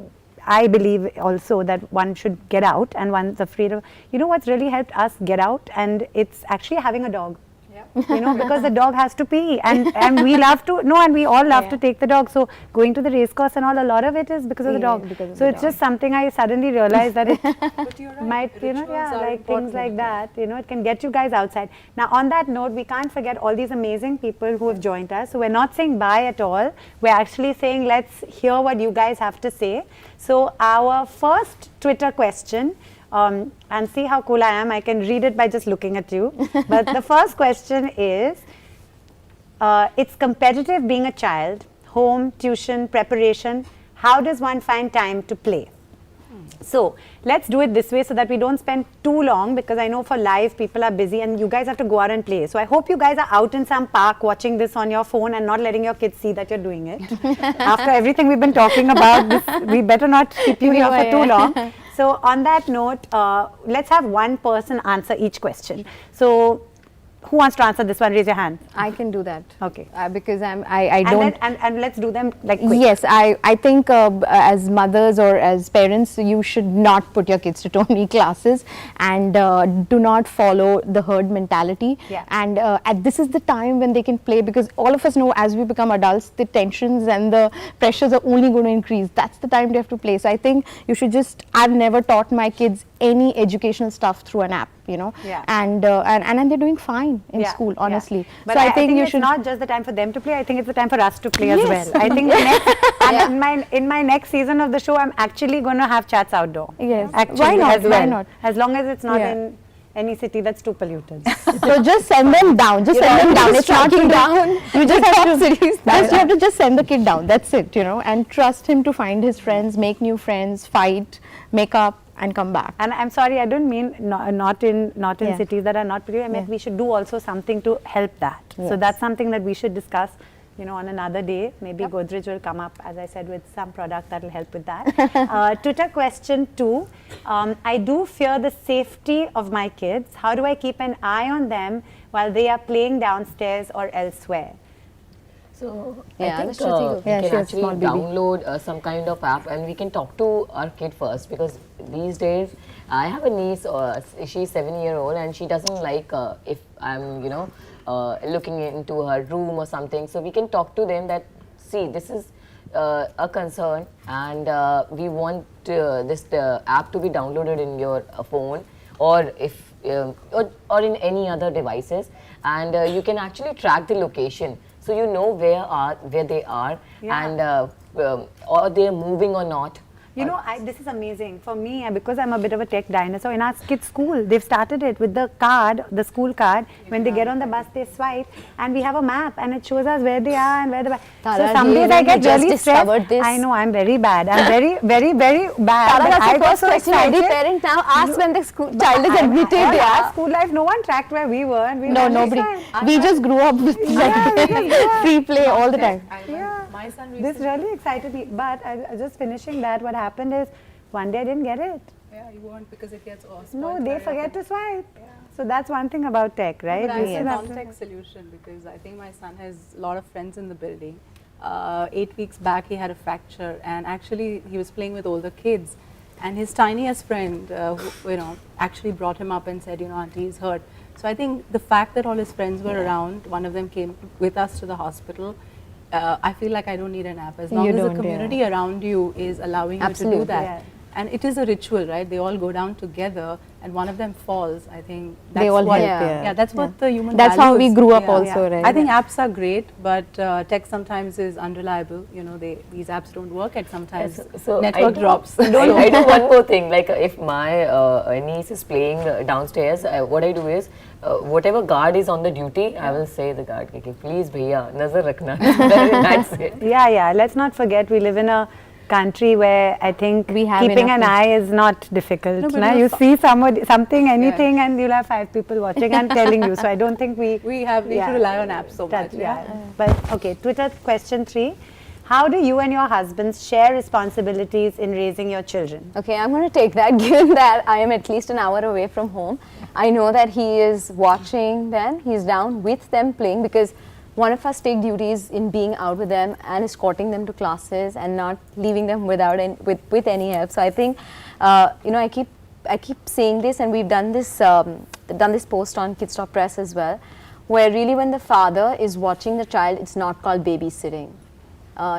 Speaker 5: I believe also that one should get out, and one's afraid of, what's really helped us get out, and it's actually having a dog. Because the dog has to pee, and we love to, and we all love to take the dog. So going to the race course and all, a lot of it is because of the dog. So it's just something I suddenly realized that it
Speaker 8: But you're right.
Speaker 5: might,
Speaker 8: Rituals are
Speaker 5: like things
Speaker 8: important.
Speaker 5: like that, it can get you guys outside. Now on that note, we can't forget all these amazing people who have joined us. So we're not saying bye at all. We're actually saying let's hear what you guys have to say. So our first Twitter question, and see how cool I am, I can read it by just looking at you. But the first question is, it's competitive being a child, home, tuition, preparation. How does one find time to play? So let's do it this way so that we don't spend too long, because I know for live people are busy and you guys have to go out and play. So I hope you guys are out in some park watching this on your phone and not letting your kids see that you're doing it. After everything we've been talking about, we better not keep you here for too long. So on that note, let's have one person answer each question. So who wants to answer this one? Raise your hand.
Speaker 2: I can do that.
Speaker 5: Okay.
Speaker 2: Because I don't.
Speaker 5: And let's do them like quick.
Speaker 2: Yes, I think as mothers or as parents, you should not put your kids to Tony classes, and do not follow the herd mentality.
Speaker 5: Yeah.
Speaker 2: And this is the time when they can play, because all of us know as we become adults, the tensions and the pressures are only going to increase. That's the time they have to play. So I think you should just, I've never taught my kids any educational stuff through an app. you know.
Speaker 5: Yeah.
Speaker 2: And they're doing fine in
Speaker 5: Yeah,
Speaker 2: school,
Speaker 5: yeah.
Speaker 2: honestly.
Speaker 5: But
Speaker 2: So I think you
Speaker 5: it's
Speaker 2: should.
Speaker 5: not just the time for them to play. I think it's the time for us to play as well. I think the next, in my next season of the show, I'm actually going to have chats outdoor.
Speaker 2: Yes.
Speaker 5: Actually,
Speaker 2: Why not?
Speaker 5: As well.
Speaker 2: Why not?
Speaker 5: As long as it's not
Speaker 2: Yeah.
Speaker 5: in any city that's too polluted.
Speaker 2: So just send them down. Just send them down. It's not to down. You just have to. You have to just send the kid down. That's it, you know, and trust him to find his friends, make new friends, fight, make up, and come back.
Speaker 5: And I'm sorry, I don't mean not in
Speaker 2: Yeah.
Speaker 5: cities that are not polluted. I meant we should do also something to help that. So
Speaker 2: Yes.
Speaker 5: that's something that we should discuss, you know, on another day. Maybe Godrej will come up, as I said, with some product that will help with that. Twitter question 2. I do fear the safety of my kids. How do I keep an eye on them while they are playing downstairs or elsewhere?
Speaker 3: So
Speaker 1: Yeah,
Speaker 3: I
Speaker 1: that's
Speaker 3: think
Speaker 1: Shruti.
Speaker 3: we
Speaker 2: Yeah,
Speaker 3: can
Speaker 2: she has
Speaker 3: actually
Speaker 2: small baby.
Speaker 3: download some kind of app, and we can talk to our kid first, because these days I have a niece. She's 7-year-old, and she doesn't like if I'm looking into her room or something. So we can talk to them that, see, this is a concern, and we want this app to be downloaded in your phone, or if or in any other devices, and you can actually track the location, so you know where they are, and or they are moving or not.
Speaker 5: You know, this is amazing. For me, because I'm a bit of a tech dinosaur, in our kids' school, they've started it with the card, the school card. When they get on the bus, they swipe, and we have a map, and it shows us where they are and where the. So
Speaker 1: Tara,
Speaker 5: some
Speaker 1: you
Speaker 5: days I get
Speaker 1: just
Speaker 5: really
Speaker 1: discovered
Speaker 5: stressed.
Speaker 1: this.
Speaker 5: I know, I'm very bad. I'm very, very, very bad.
Speaker 1: Tara,
Speaker 5: but
Speaker 1: that's
Speaker 5: I
Speaker 1: the
Speaker 5: got
Speaker 1: first
Speaker 5: so
Speaker 1: question every
Speaker 5: excited.
Speaker 1: parent now asks when the child is admitted.
Speaker 5: All
Speaker 1: Yeah.
Speaker 5: our school life, no one tracked where we were. And we
Speaker 2: No,
Speaker 5: were
Speaker 2: nobody.
Speaker 5: fine.
Speaker 2: We just grew up with free play all the time.
Speaker 8: My son
Speaker 5: This really excited me. But just finishing that, what happened is, one day I didn't get it.
Speaker 8: Yeah, you won't, because it gets all
Speaker 5: No,
Speaker 8: spoiled
Speaker 5: they
Speaker 8: very
Speaker 5: forget
Speaker 8: often.
Speaker 5: to swipe. So that's one thing about tech, right?
Speaker 8: But I
Speaker 5: We
Speaker 8: see
Speaker 5: still
Speaker 8: a
Speaker 5: have to-
Speaker 8: non-tech solution, because I think my son has a lot of friends in the building. 8 weeks back he had a fracture, and actually he was playing with older kids, and his tiniest friend actually brought him up and said, auntie is hurt. So I think the fact that all his friends were around, one of them came with us to the hospital, I feel like I don't need an app, as long
Speaker 2: You
Speaker 8: as the
Speaker 2: don't, yeah.
Speaker 8: community around you is allowing you to
Speaker 1: Absolutely.
Speaker 8: do that.
Speaker 5: Yeah.
Speaker 8: And it is a ritual, right? They all go down together, and one of them falls. I think that's
Speaker 2: They all
Speaker 8: what,
Speaker 2: help,
Speaker 8: yeah, that's what the human
Speaker 2: That's how we
Speaker 8: values-
Speaker 2: grew up
Speaker 8: yeah.
Speaker 2: also, right?
Speaker 8: I think apps are great, but tech sometimes is unreliable. These apps don't work, and sometimes
Speaker 3: So
Speaker 8: network drops.
Speaker 3: I do one more thing. Like if my niece is playing downstairs, what I do is, whatever guard is on the duty, I will say the guard, okay, please, bhaiya, nazar rakhna. That's it.
Speaker 5: Yeah. Let's not forget we live in a country where I think
Speaker 2: We have
Speaker 5: keeping
Speaker 2: enough
Speaker 5: an eye is not difficult.
Speaker 8: No, but
Speaker 5: na?
Speaker 8: we
Speaker 5: You
Speaker 8: have
Speaker 5: see something, anything, and you'll have 5 people watching and telling you. So I don't think we
Speaker 8: we need to rely on apps so much.
Speaker 5: yeah. But okay, Twitter question 3. How do you and your husbands share responsibilities in raising your children?
Speaker 1: Okay, I'm going to take that given that I am at least an hour away from home. I know that he is watching them, he's down with them playing, because one of us take duties in being out with them and escorting them to classes and not leaving them without with any help. So I think, I keep saying this, and we've done this post on Kids Talk Press as well, where really when the father is watching the child, it's not called babysitting.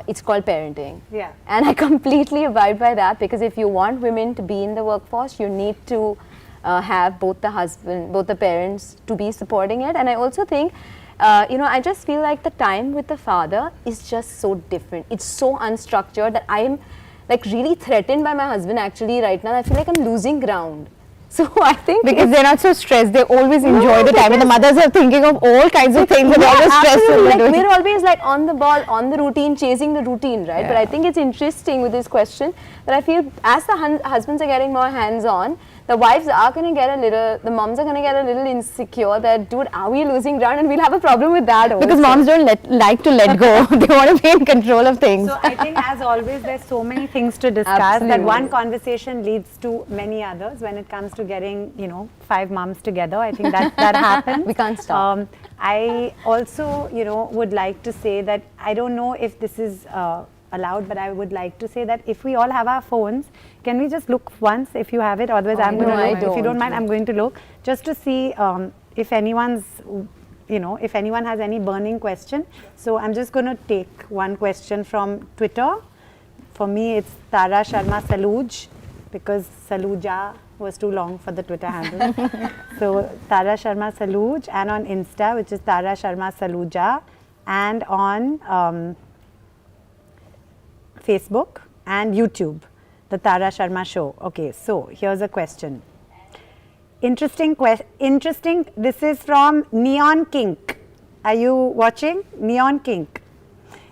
Speaker 1: It's called parenting.
Speaker 5: Yeah.
Speaker 1: And I completely abide by that, because if you want women to be in the workforce, you need to have both the parents to be supporting it. And I also think, I just feel like the time with the father is just so different. It's so unstructured that I am like really threatened by my husband actually right now. I feel like I'm losing ground. So I think
Speaker 2: because they're not so stressed, they always enjoy the time, and the mothers are thinking of all kinds of things, and they're always stressed.
Speaker 1: absolutely.
Speaker 2: when they're
Speaker 1: Like,
Speaker 2: doing-
Speaker 1: we're always like on the ball, on the routine, chasing the routine, right? But I think it's interesting with this question that I feel as the husbands are getting more hands-on, the wives are going to get the moms are going to get a little insecure that, dude, are we losing ground? And we'll have a problem with that also.
Speaker 2: because moms don't like to let go. They want to be in control of things.
Speaker 5: So I think, as always, there's so many things to discuss that
Speaker 1: Absolutely.
Speaker 5: one conversation leads to many others. When it comes to getting, 5 moms together, I think that happens.
Speaker 1: We can't stop.
Speaker 5: I also, would like to say that I don't know if this is allowed, but I would like to say that if we all have our phones, can we just look once if you have it? Otherwise, I'm going to
Speaker 1: no, I
Speaker 5: look. If you don't
Speaker 1: don't.
Speaker 5: mind, I'm going to look just to see if anyone's, if anyone has any burning question. So I'm just going to take one question from Twitter. For me, it's Tara Sharma Saluj. because Saluja was too long for the Twitter handle. So Tara Sharma Saluj, and on Insta, which is Tara Sharma Saluja, and on Facebook and YouTube, the Tara Sharma Show. Okay, so here's a question. Interesting. This is from Neon Kink. Are you watching? Neon Kink.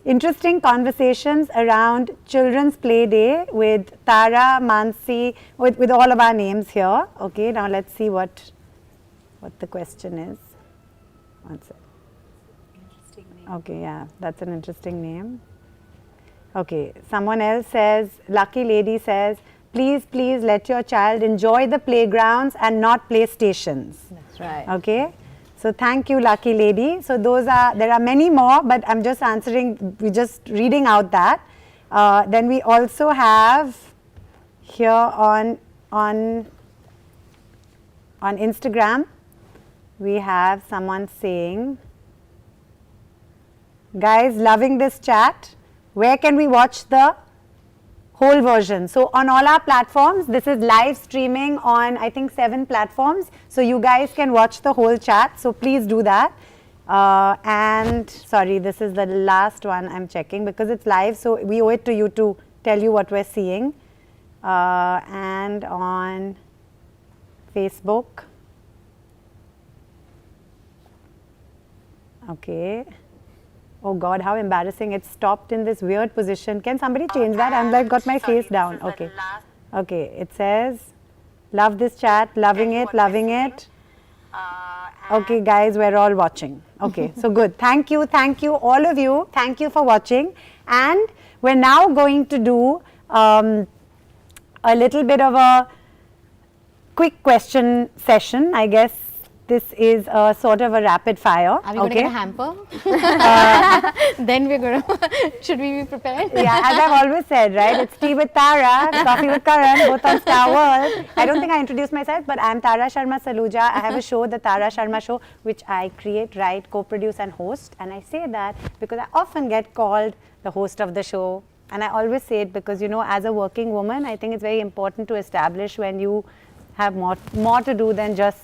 Speaker 5: Interesting conversations around Children's Play Day with Tara, Mansi, with all of our names here. Okay, now let's see what the question is. One sec.
Speaker 8: Interesting name.
Speaker 5: Okay, yeah, that's an interesting name. Okay, someone else says, Lucky Lady says, please let your child enjoy the playgrounds and not playstations.
Speaker 1: That's right.
Speaker 5: Okay, so thank you, Lucky Lady. So there are many more, but I'm just we're just reading out that. Then we also have here on Instagram, we have someone saying, guys, loving this chat. Where can we watch the whole version? So on all our platforms, this is live streaming on I think 7 platforms. So you guys can watch the whole chat. So please do that. And sorry, this is the last one I'm checking because it's live. So we owe it to you to tell you what we're seeing. And on Facebook. Okay. Oh God, how embarrassing. It's stopped in this weird position. Can somebody change that? I'm like got my face down. Okay. Okay, it says, love this chat, loving it. Okay guys, we're all watching. Okay, so good. Thank you all of you. Thank you for watching. And we're now going to do a little bit of a quick question session. I guess this is a sort of a rapid fire.
Speaker 2: Are we going to get a hamper? Then we're going to, should we be prepared?
Speaker 5: Yeah, as I've always said, right? It's tea with Tara, coffee with Karan, both on Star World. I don't think I introduced myself, but I'm Tara Sharma Saluja. I have a show, the Tara Sharma Show, which I create, write, co-produce and host. And I say that because I often get called the host of the show. And I always say it because, you know, as a working woman, I think it's very important to establish when you have more to do than just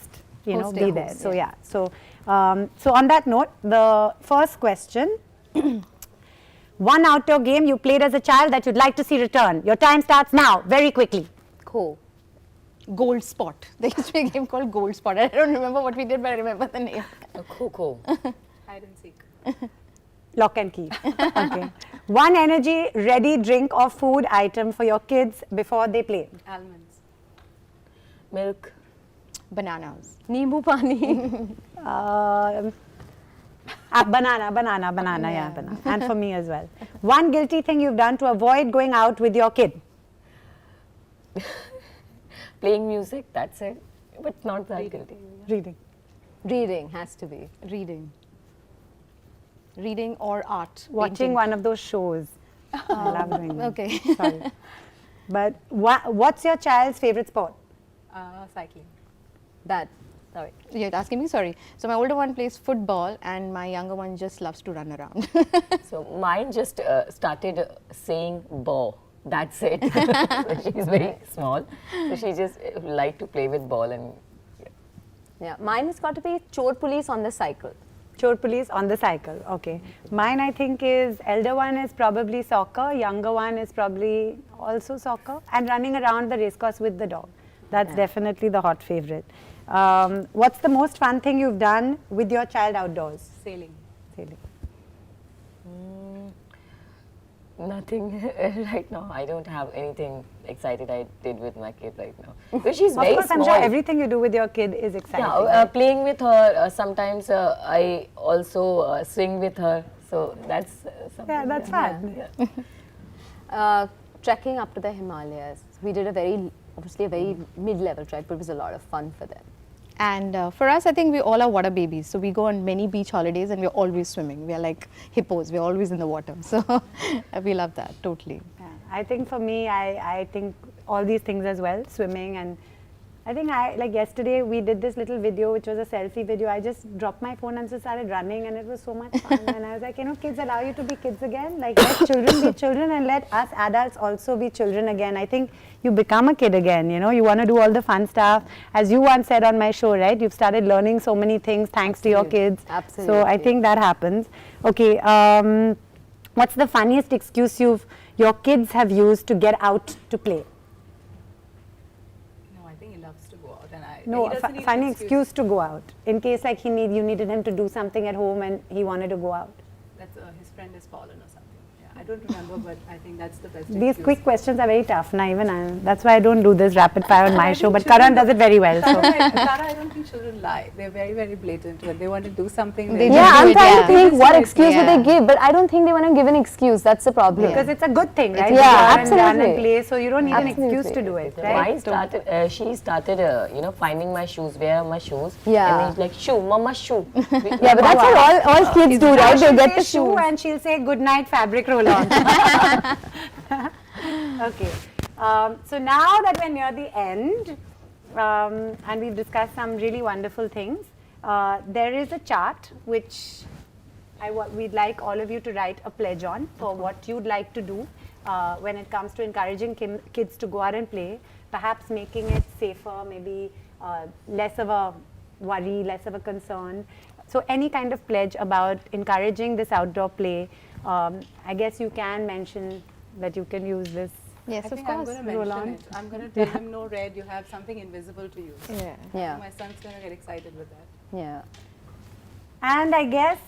Speaker 5: be there. So yeah. So on that note, the first question: one outdoor game you played as a child that you'd like to see return. Your time starts now. Very quickly.
Speaker 2: Cool. Gold Spot. There used to be a game called Gold Spot. I don't remember what we did, but I remember the name.
Speaker 3: Coco.
Speaker 8: Hide and seek.
Speaker 5: Lock and key. Okay. One energy ready drink or food item for your kids before they play.
Speaker 8: Almonds.
Speaker 3: Milk.
Speaker 2: Bananas.
Speaker 1: Nimbu pani.
Speaker 5: Banana, yeah, banana. And for me as well. One guilty thing you've done to avoid going out with your kid.
Speaker 3: Playing music, that's it. But not that guilty.
Speaker 5: Reading.
Speaker 1: Reading has to be.
Speaker 2: Reading or art.
Speaker 5: Watching
Speaker 2: painting.
Speaker 5: one of those shows. I love doing that.
Speaker 2: Okay.
Speaker 5: Sorry. But what's your child's favorite sport?
Speaker 8: Cycling.
Speaker 1: Sorry.
Speaker 2: You're asking me? Sorry. So my older one plays football and my younger one just loves to run around.
Speaker 3: So mine just started saying ball. That's it. She's very small. So she just liked to play with ball and
Speaker 1: Yeah, mine has got to be chore police on the cycle.
Speaker 5: Chore police on the cycle. Okay. Mine I think is, elder one is probably soccer, younger one is probably also soccer, and running around the racecourse with the dog. That's definitely the hot favorite. What's the most fun thing you've done with your child outdoors?
Speaker 8: Sailing.
Speaker 5: Sailing.
Speaker 3: nothing right now. I don't have anything excited I did with my kid right now. Because she's very
Speaker 5: Of course,
Speaker 3: small.
Speaker 5: I'm sure everything you do with your kid is exciting.
Speaker 3: Yeah, playing with her, sometimes I also swing with her. So that's something.
Speaker 5: Yeah, that's fun.
Speaker 3: Yeah.
Speaker 1: Trekking up to the Himalayas. We did obviously a very mid-level trek, but it was a lot of fun for them.
Speaker 2: And for us, I think we all are water babies. So we go on many beach holidays and we're always swimming. We're like hippos. We're always in the water. So we love that, totally.
Speaker 5: Yeah. I think for me, I think all these things as well, swimming and I think like yesterday we did this little video which was a selfie video. I just dropped my phone and just started running and it was so much fun. And I was like, kids allow you to be kids again. Like let children be children and let us adults also be children again. I think you become a kid again, you want to do all the fun stuff. As you once said on my show, right? You've started learning so many things thanks to your kids.
Speaker 1: Absolutely.
Speaker 5: So I think that happens. Okay, what's the funniest excuse your kids have used to get out to play?
Speaker 8: No, I think he loves to go out, and
Speaker 5: No,
Speaker 8: he doesn't need an
Speaker 5: funny excuse to go out. In case like you needed him to do something at home and he wanted to go out.
Speaker 8: That's his friend has fallen or something. Yeah, I don't remember, but I think that's the best.
Speaker 5: These
Speaker 8: excuse.
Speaker 5: quick questions are very tough. Now even that's why I don't do this rapid fire on my show. But Karan does it very well. So.
Speaker 8: Tara, I don't think children lie. They're very, very blatant. When they want to do something, they
Speaker 1: Yeah, I'm trying to think what
Speaker 8: Precisely,
Speaker 1: excuse would they give, but I don't think they want to give an excuse. That's the problem.
Speaker 5: Because it's a good thing, right?
Speaker 1: Yeah,
Speaker 5: To go out and run
Speaker 1: absolutely.
Speaker 5: and play, so you don't need an excuse
Speaker 1: Absolutely.
Speaker 5: to do it, right?
Speaker 3: Mine started, she started, finding my shoes, where are my shoes?
Speaker 1: Yeah.
Speaker 3: And then it's like, shoe, mama, shoe.
Speaker 1: Yeah, but that's what all kids do, right? They
Speaker 5: She'll
Speaker 1: get
Speaker 5: say
Speaker 1: the
Speaker 5: shoe
Speaker 1: shoes.
Speaker 5: and she'll say good night fabric roll on. Okay. So now that we're near the end and we've discussed some really wonderful things, there is a chart which we'd like all of you to write a pledge on for what you'd like to do when it comes to encouraging kids to go out and play, perhaps making it safer, maybe less of a worry, less of a concern. So any kind of pledge about encouraging this outdoor play, I guess you can mention that you can use this.
Speaker 2: Yes,
Speaker 8: I
Speaker 2: of
Speaker 8: think I'm
Speaker 2: course.
Speaker 8: going to
Speaker 5: Roll
Speaker 8: mention
Speaker 5: on.
Speaker 8: it. I'm going to tell him no red. You have something invisible to use.
Speaker 2: Yeah.
Speaker 1: Yeah,
Speaker 8: My son's going to get excited with that.
Speaker 1: yeah.
Speaker 5: And I guess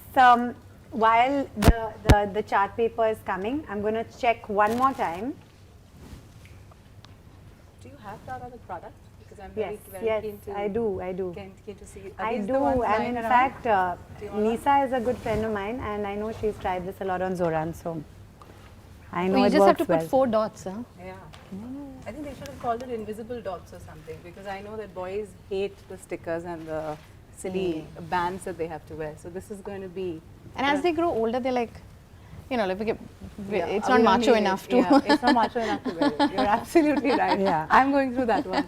Speaker 5: while the chart paper is coming, I'm going to check one more time.
Speaker 8: Do you have that other product? Because I'm very,
Speaker 5: Yes,
Speaker 8: very
Speaker 5: yes,
Speaker 8: keen to.
Speaker 5: I do.
Speaker 8: Keen to see. Are
Speaker 5: I
Speaker 8: these the
Speaker 5: do,
Speaker 8: ones
Speaker 5: and
Speaker 8: lying
Speaker 5: in
Speaker 8: around?
Speaker 5: fact,
Speaker 8: Do you want one?
Speaker 5: Nisa is a good friend of mine, and I know she's tried this a lot on Zoran, so I know
Speaker 2: So you
Speaker 5: it
Speaker 2: just have
Speaker 5: works
Speaker 2: to put
Speaker 5: well.
Speaker 2: 4 dots, huh?
Speaker 8: Yeah. I think they should have called it invisible dots or something, because I know that boys hate the stickers and the silly bands that they have to wear. So this is going to be.
Speaker 2: And as they grow older, they're like, like it's
Speaker 8: we
Speaker 2: not
Speaker 8: don't
Speaker 2: macho
Speaker 8: need it.
Speaker 2: enough to.
Speaker 8: Yeah, it's not macho enough to wear it. You're absolutely right.
Speaker 5: Yeah.
Speaker 8: I'm going through that one.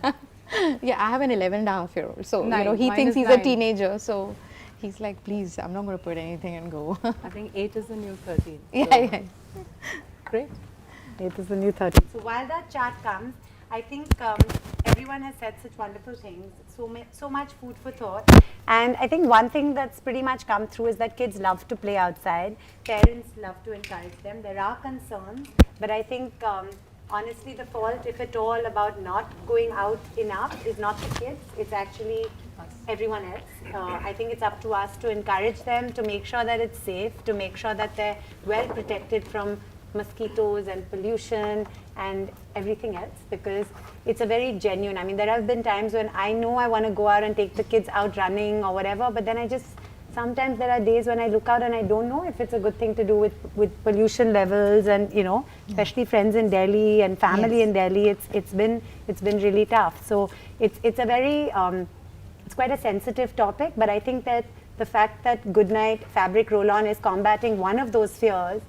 Speaker 2: Yeah, I have an 11-and-a-half-year-old. So,
Speaker 8: Nine.
Speaker 2: he
Speaker 8: Mine
Speaker 2: thinks
Speaker 8: is
Speaker 2: he's
Speaker 8: 9.
Speaker 2: a teenager. So, he's like, please, I'm not going to put anything and go.
Speaker 8: I think 8 is the new 13.
Speaker 2: yeah,
Speaker 8: So,
Speaker 2: yeah.
Speaker 8: Great.
Speaker 5: It is the new 30. So while that chart comes, I think everyone has said such wonderful things, so much food for thought. And I think one thing that's pretty much come through is that kids love to play outside. Parents love to encourage them. There are concerns, but I think honestly the fault, if at all, about not going out enough is not the kids, it's actually everyone else. I think it's up to us to encourage them, to make sure that it's safe, to make sure that they're well protected from mosquitoes and pollution and everything else, because it's a very genuine, I mean, there have been times when I know I want to go out and take the kids out running or whatever, but then sometimes there are days when I look out and I don't know if it's a good thing to do with pollution levels and, especially friends in Delhi and family in Delhi, it's been really tough. So it's a very, it's quite a sensitive topic, but I think that the fact that Goodnight Fabric Roll-On is combating one of those fears,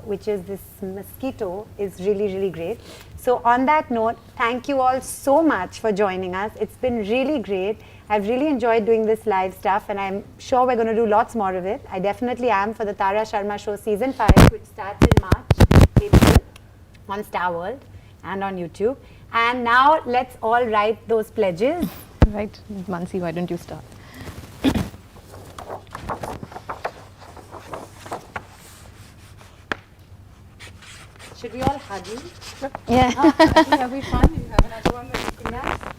Speaker 5: which is this mosquito, is really, really great. So on that note, thank you all so much for joining us. It's been really great. I've really enjoyed doing this live stuff, and I'm sure we're going to do lots more of it. I definitely am, for the Tara Sharma Show Season 5, which starts in March, April, on Star World and on YouTube. And now let's all write those pledges.
Speaker 2: Right, Mansi, why don't you start?
Speaker 5: Should we all hug you?
Speaker 2: Yeah.
Speaker 8: I think that'll be fun. You have another one that you can
Speaker 5: Yeah.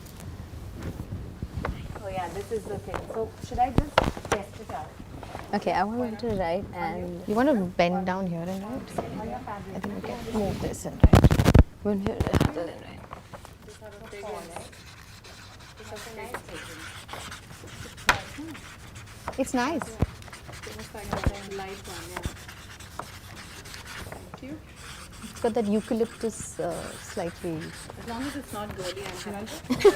Speaker 5: Oh yeah, this is the thing. So should I just test it out?
Speaker 1: Okay, I want to write and
Speaker 2: You want to bend down here and write?
Speaker 5: On your fabric.
Speaker 2: I think we can move this and write.
Speaker 1: when you rather than write.
Speaker 2: It's nice.
Speaker 8: almost like a light one, yeah. Thank you.
Speaker 2: It's got that eucalyptus slightly.
Speaker 8: As long as it's not girly, I'm happy.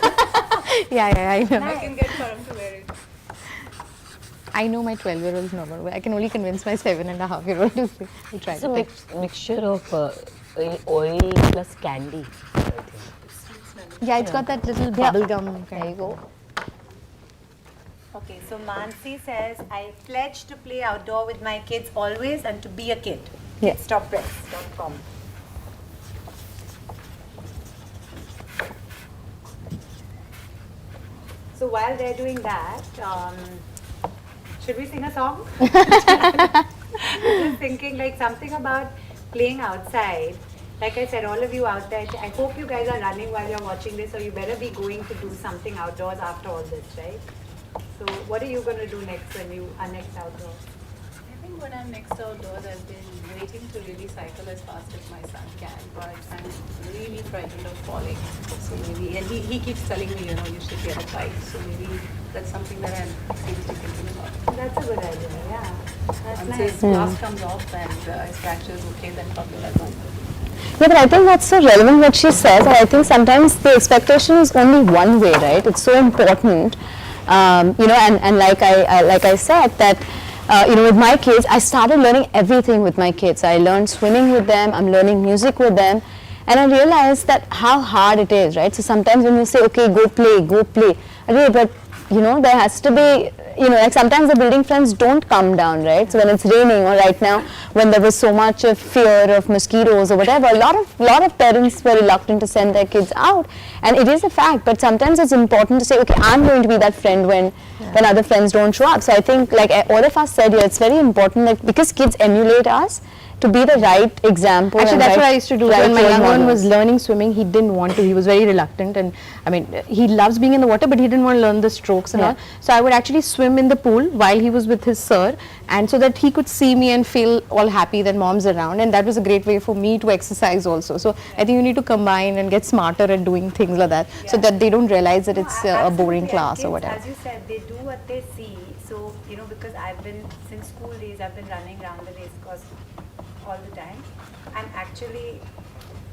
Speaker 2: Yeah, I know.
Speaker 8: I can get Karam to wear it.
Speaker 2: I know my 12-year-old is not going to wear. I can only convince my 7-and-a-half-year-old to say. I'll try
Speaker 3: It's a
Speaker 2: to.
Speaker 3: mixture of oil plus candy. I think.
Speaker 2: Yeah, it's got that little bubble gum kind.
Speaker 1: There you go.
Speaker 5: Okay, so Mansi says, I pledge to play outdoor with my kids always and to be a kid.
Speaker 1: Yeah.
Speaker 5: Kidstoppress.com. So while they're doing that, should we sing a song? Just thinking like something about playing outside. Like I said, all of you out there, I hope you guys are running while you're watching this, or you better be going to do something outdoors after all this, right? So what are you going to do next when you are next outdoors?
Speaker 8: I think when I'm next outdoors, I've been waiting to really cycle as fast as my son can, but I'm really frightened of falling. So maybe, and he keeps telling me, you should get a bike. So maybe that's something that I'm seriously thinking about.
Speaker 5: That's a good idea, yeah. That's
Speaker 8: Once
Speaker 5: nice.
Speaker 8: his glass comes off and his fracture is okay, then probably I'll go.
Speaker 1: Yeah, but I think that's so relevant what she says. And I think sometimes the expectation is only one way, right? It's so important, and like I said that, with my kids, I started learning everything with my kids. I learned swimming with them. I'm learning music with them, and I realized that how hard it is, right? So sometimes when you say, okay, go play, okay, but there has to be, like sometimes the building friends don't come down, right? So when it's raining, or right now when there was so much of fear of mosquitoes or whatever, a lot of parents were reluctant to send their kids out, and it is a fact. But sometimes it's important to say, okay, I'm going to be that friend when other friends don't show up. So I think, like all of us said here, it's very important, like, because kids emulate us, to be the right example.
Speaker 2: Actually,
Speaker 1: and
Speaker 2: that's
Speaker 1: right,
Speaker 2: what I used to do.
Speaker 1: right
Speaker 2: When my
Speaker 1: role
Speaker 2: young one
Speaker 1: models.
Speaker 2: was learning swimming, he didn't want to. He was very reluctant, and I mean, he loves being in the water, but he didn't want to learn the strokes and
Speaker 1: Yeah.
Speaker 2: all. So I would actually swim in the pool while he was with his sir, and so that he could see me and feel all happy that mom's around, and that was a great way for me to exercise also. So I think you need to combine and get smarter at doing things like that, so that they don't realize that it's a boring
Speaker 5: Absolutely.
Speaker 2: class
Speaker 5: And
Speaker 2: or
Speaker 5: kids,
Speaker 2: whatever.
Speaker 5: as you said, they do what they see. So, because I've been, since school days, I've been running around the race course all the time. And actually,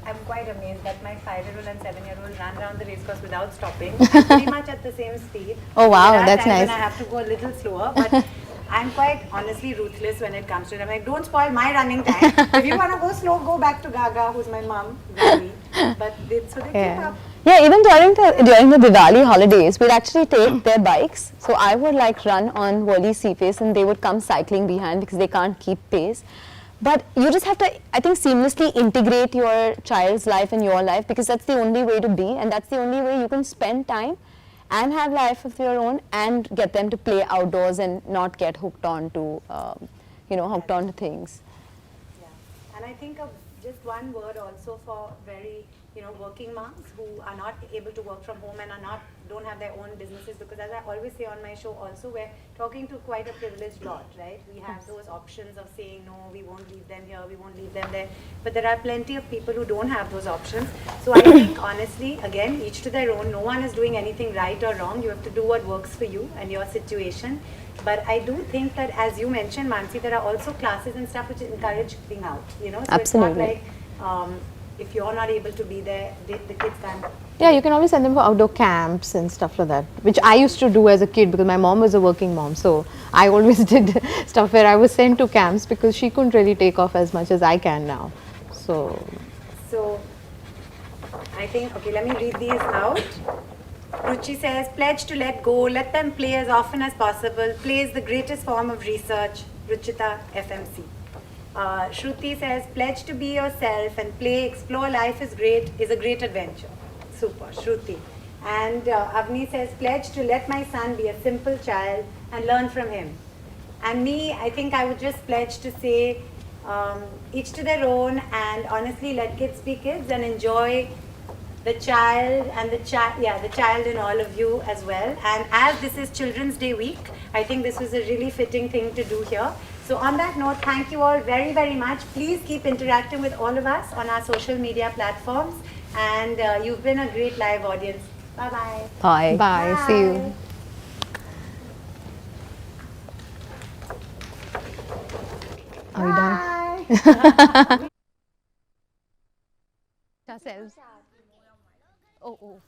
Speaker 5: I'm quite amazed that my 5-year-old and 7-year-old run around the race course without stopping, and pretty much at the same speed.
Speaker 2: Oh, wow,
Speaker 5: There are
Speaker 2: that's
Speaker 5: times
Speaker 2: nice.
Speaker 5: when I have to go a little slower, but I'm quite honestly ruthless when it comes to it. I'm like, don't spoil my running time. If you want to go slow, go back to Gaga, who's my mom, Gauri. But they keep up.
Speaker 1: Yeah, even during the Diwali holidays, we'd actually take their bikes. So I would like run on Wally Seaface, and they would come cycling behind because they can't keep pace. But you just have to, I think, seamlessly integrate your child's life in your life, because that's the only way to be, and that's the only way you can spend time and have life of your own and get them to play outdoors and not get hooked on to, hooked on to things.
Speaker 5: Yeah. And I think of just one word also for very, working moms who are not able to work from home and don't have their own businesses, because as I always say on my show also, we're talking to quite a privileged lot, right? We have those options of saying, no, we won't leave them here, we won't leave them there. But there are plenty of people who don't have those options. So I think, honestly, again, each to their own. No one is doing anything right or wrong. You have to do what works for you and your situation. But I do think that, as you mentioned, Mansi, there are also classes and stuff which encourage being out, So
Speaker 1: Absolutely.
Speaker 5: it's not like, if you're not able to be there, the kids can't.
Speaker 2: Yeah, you can always send them for outdoor camps and stuff like that, which I used to do as a kid because my mom was a working mom. So I always did stuff where I was sent to camps because she couldn't really take off as much as I can now. So
Speaker 5: I think, okay, let me read these out. Ruchi says, pledge to let go, let them play as often as possible. Play is the greatest form of research. Ruchita, FMC. Shruti says, pledge to be yourself and play, explore life is a great adventure. Super, Shruti. And Avni says, pledge to let my son be a simple child and learn from him. And me, I think I would just pledge to say, each to their own, and honestly let kids be kids and enjoy the child and the child in all of you as well. And as this is Children's Day week, I think this was a really fitting thing to do here. So on that note, thank you all very, very much. Please keep interacting with all of us on our social media platforms. And you've been a great live audience. Bye-bye.
Speaker 1: Bye.
Speaker 2: bye. See you. Are we done? Ourselves. Oh.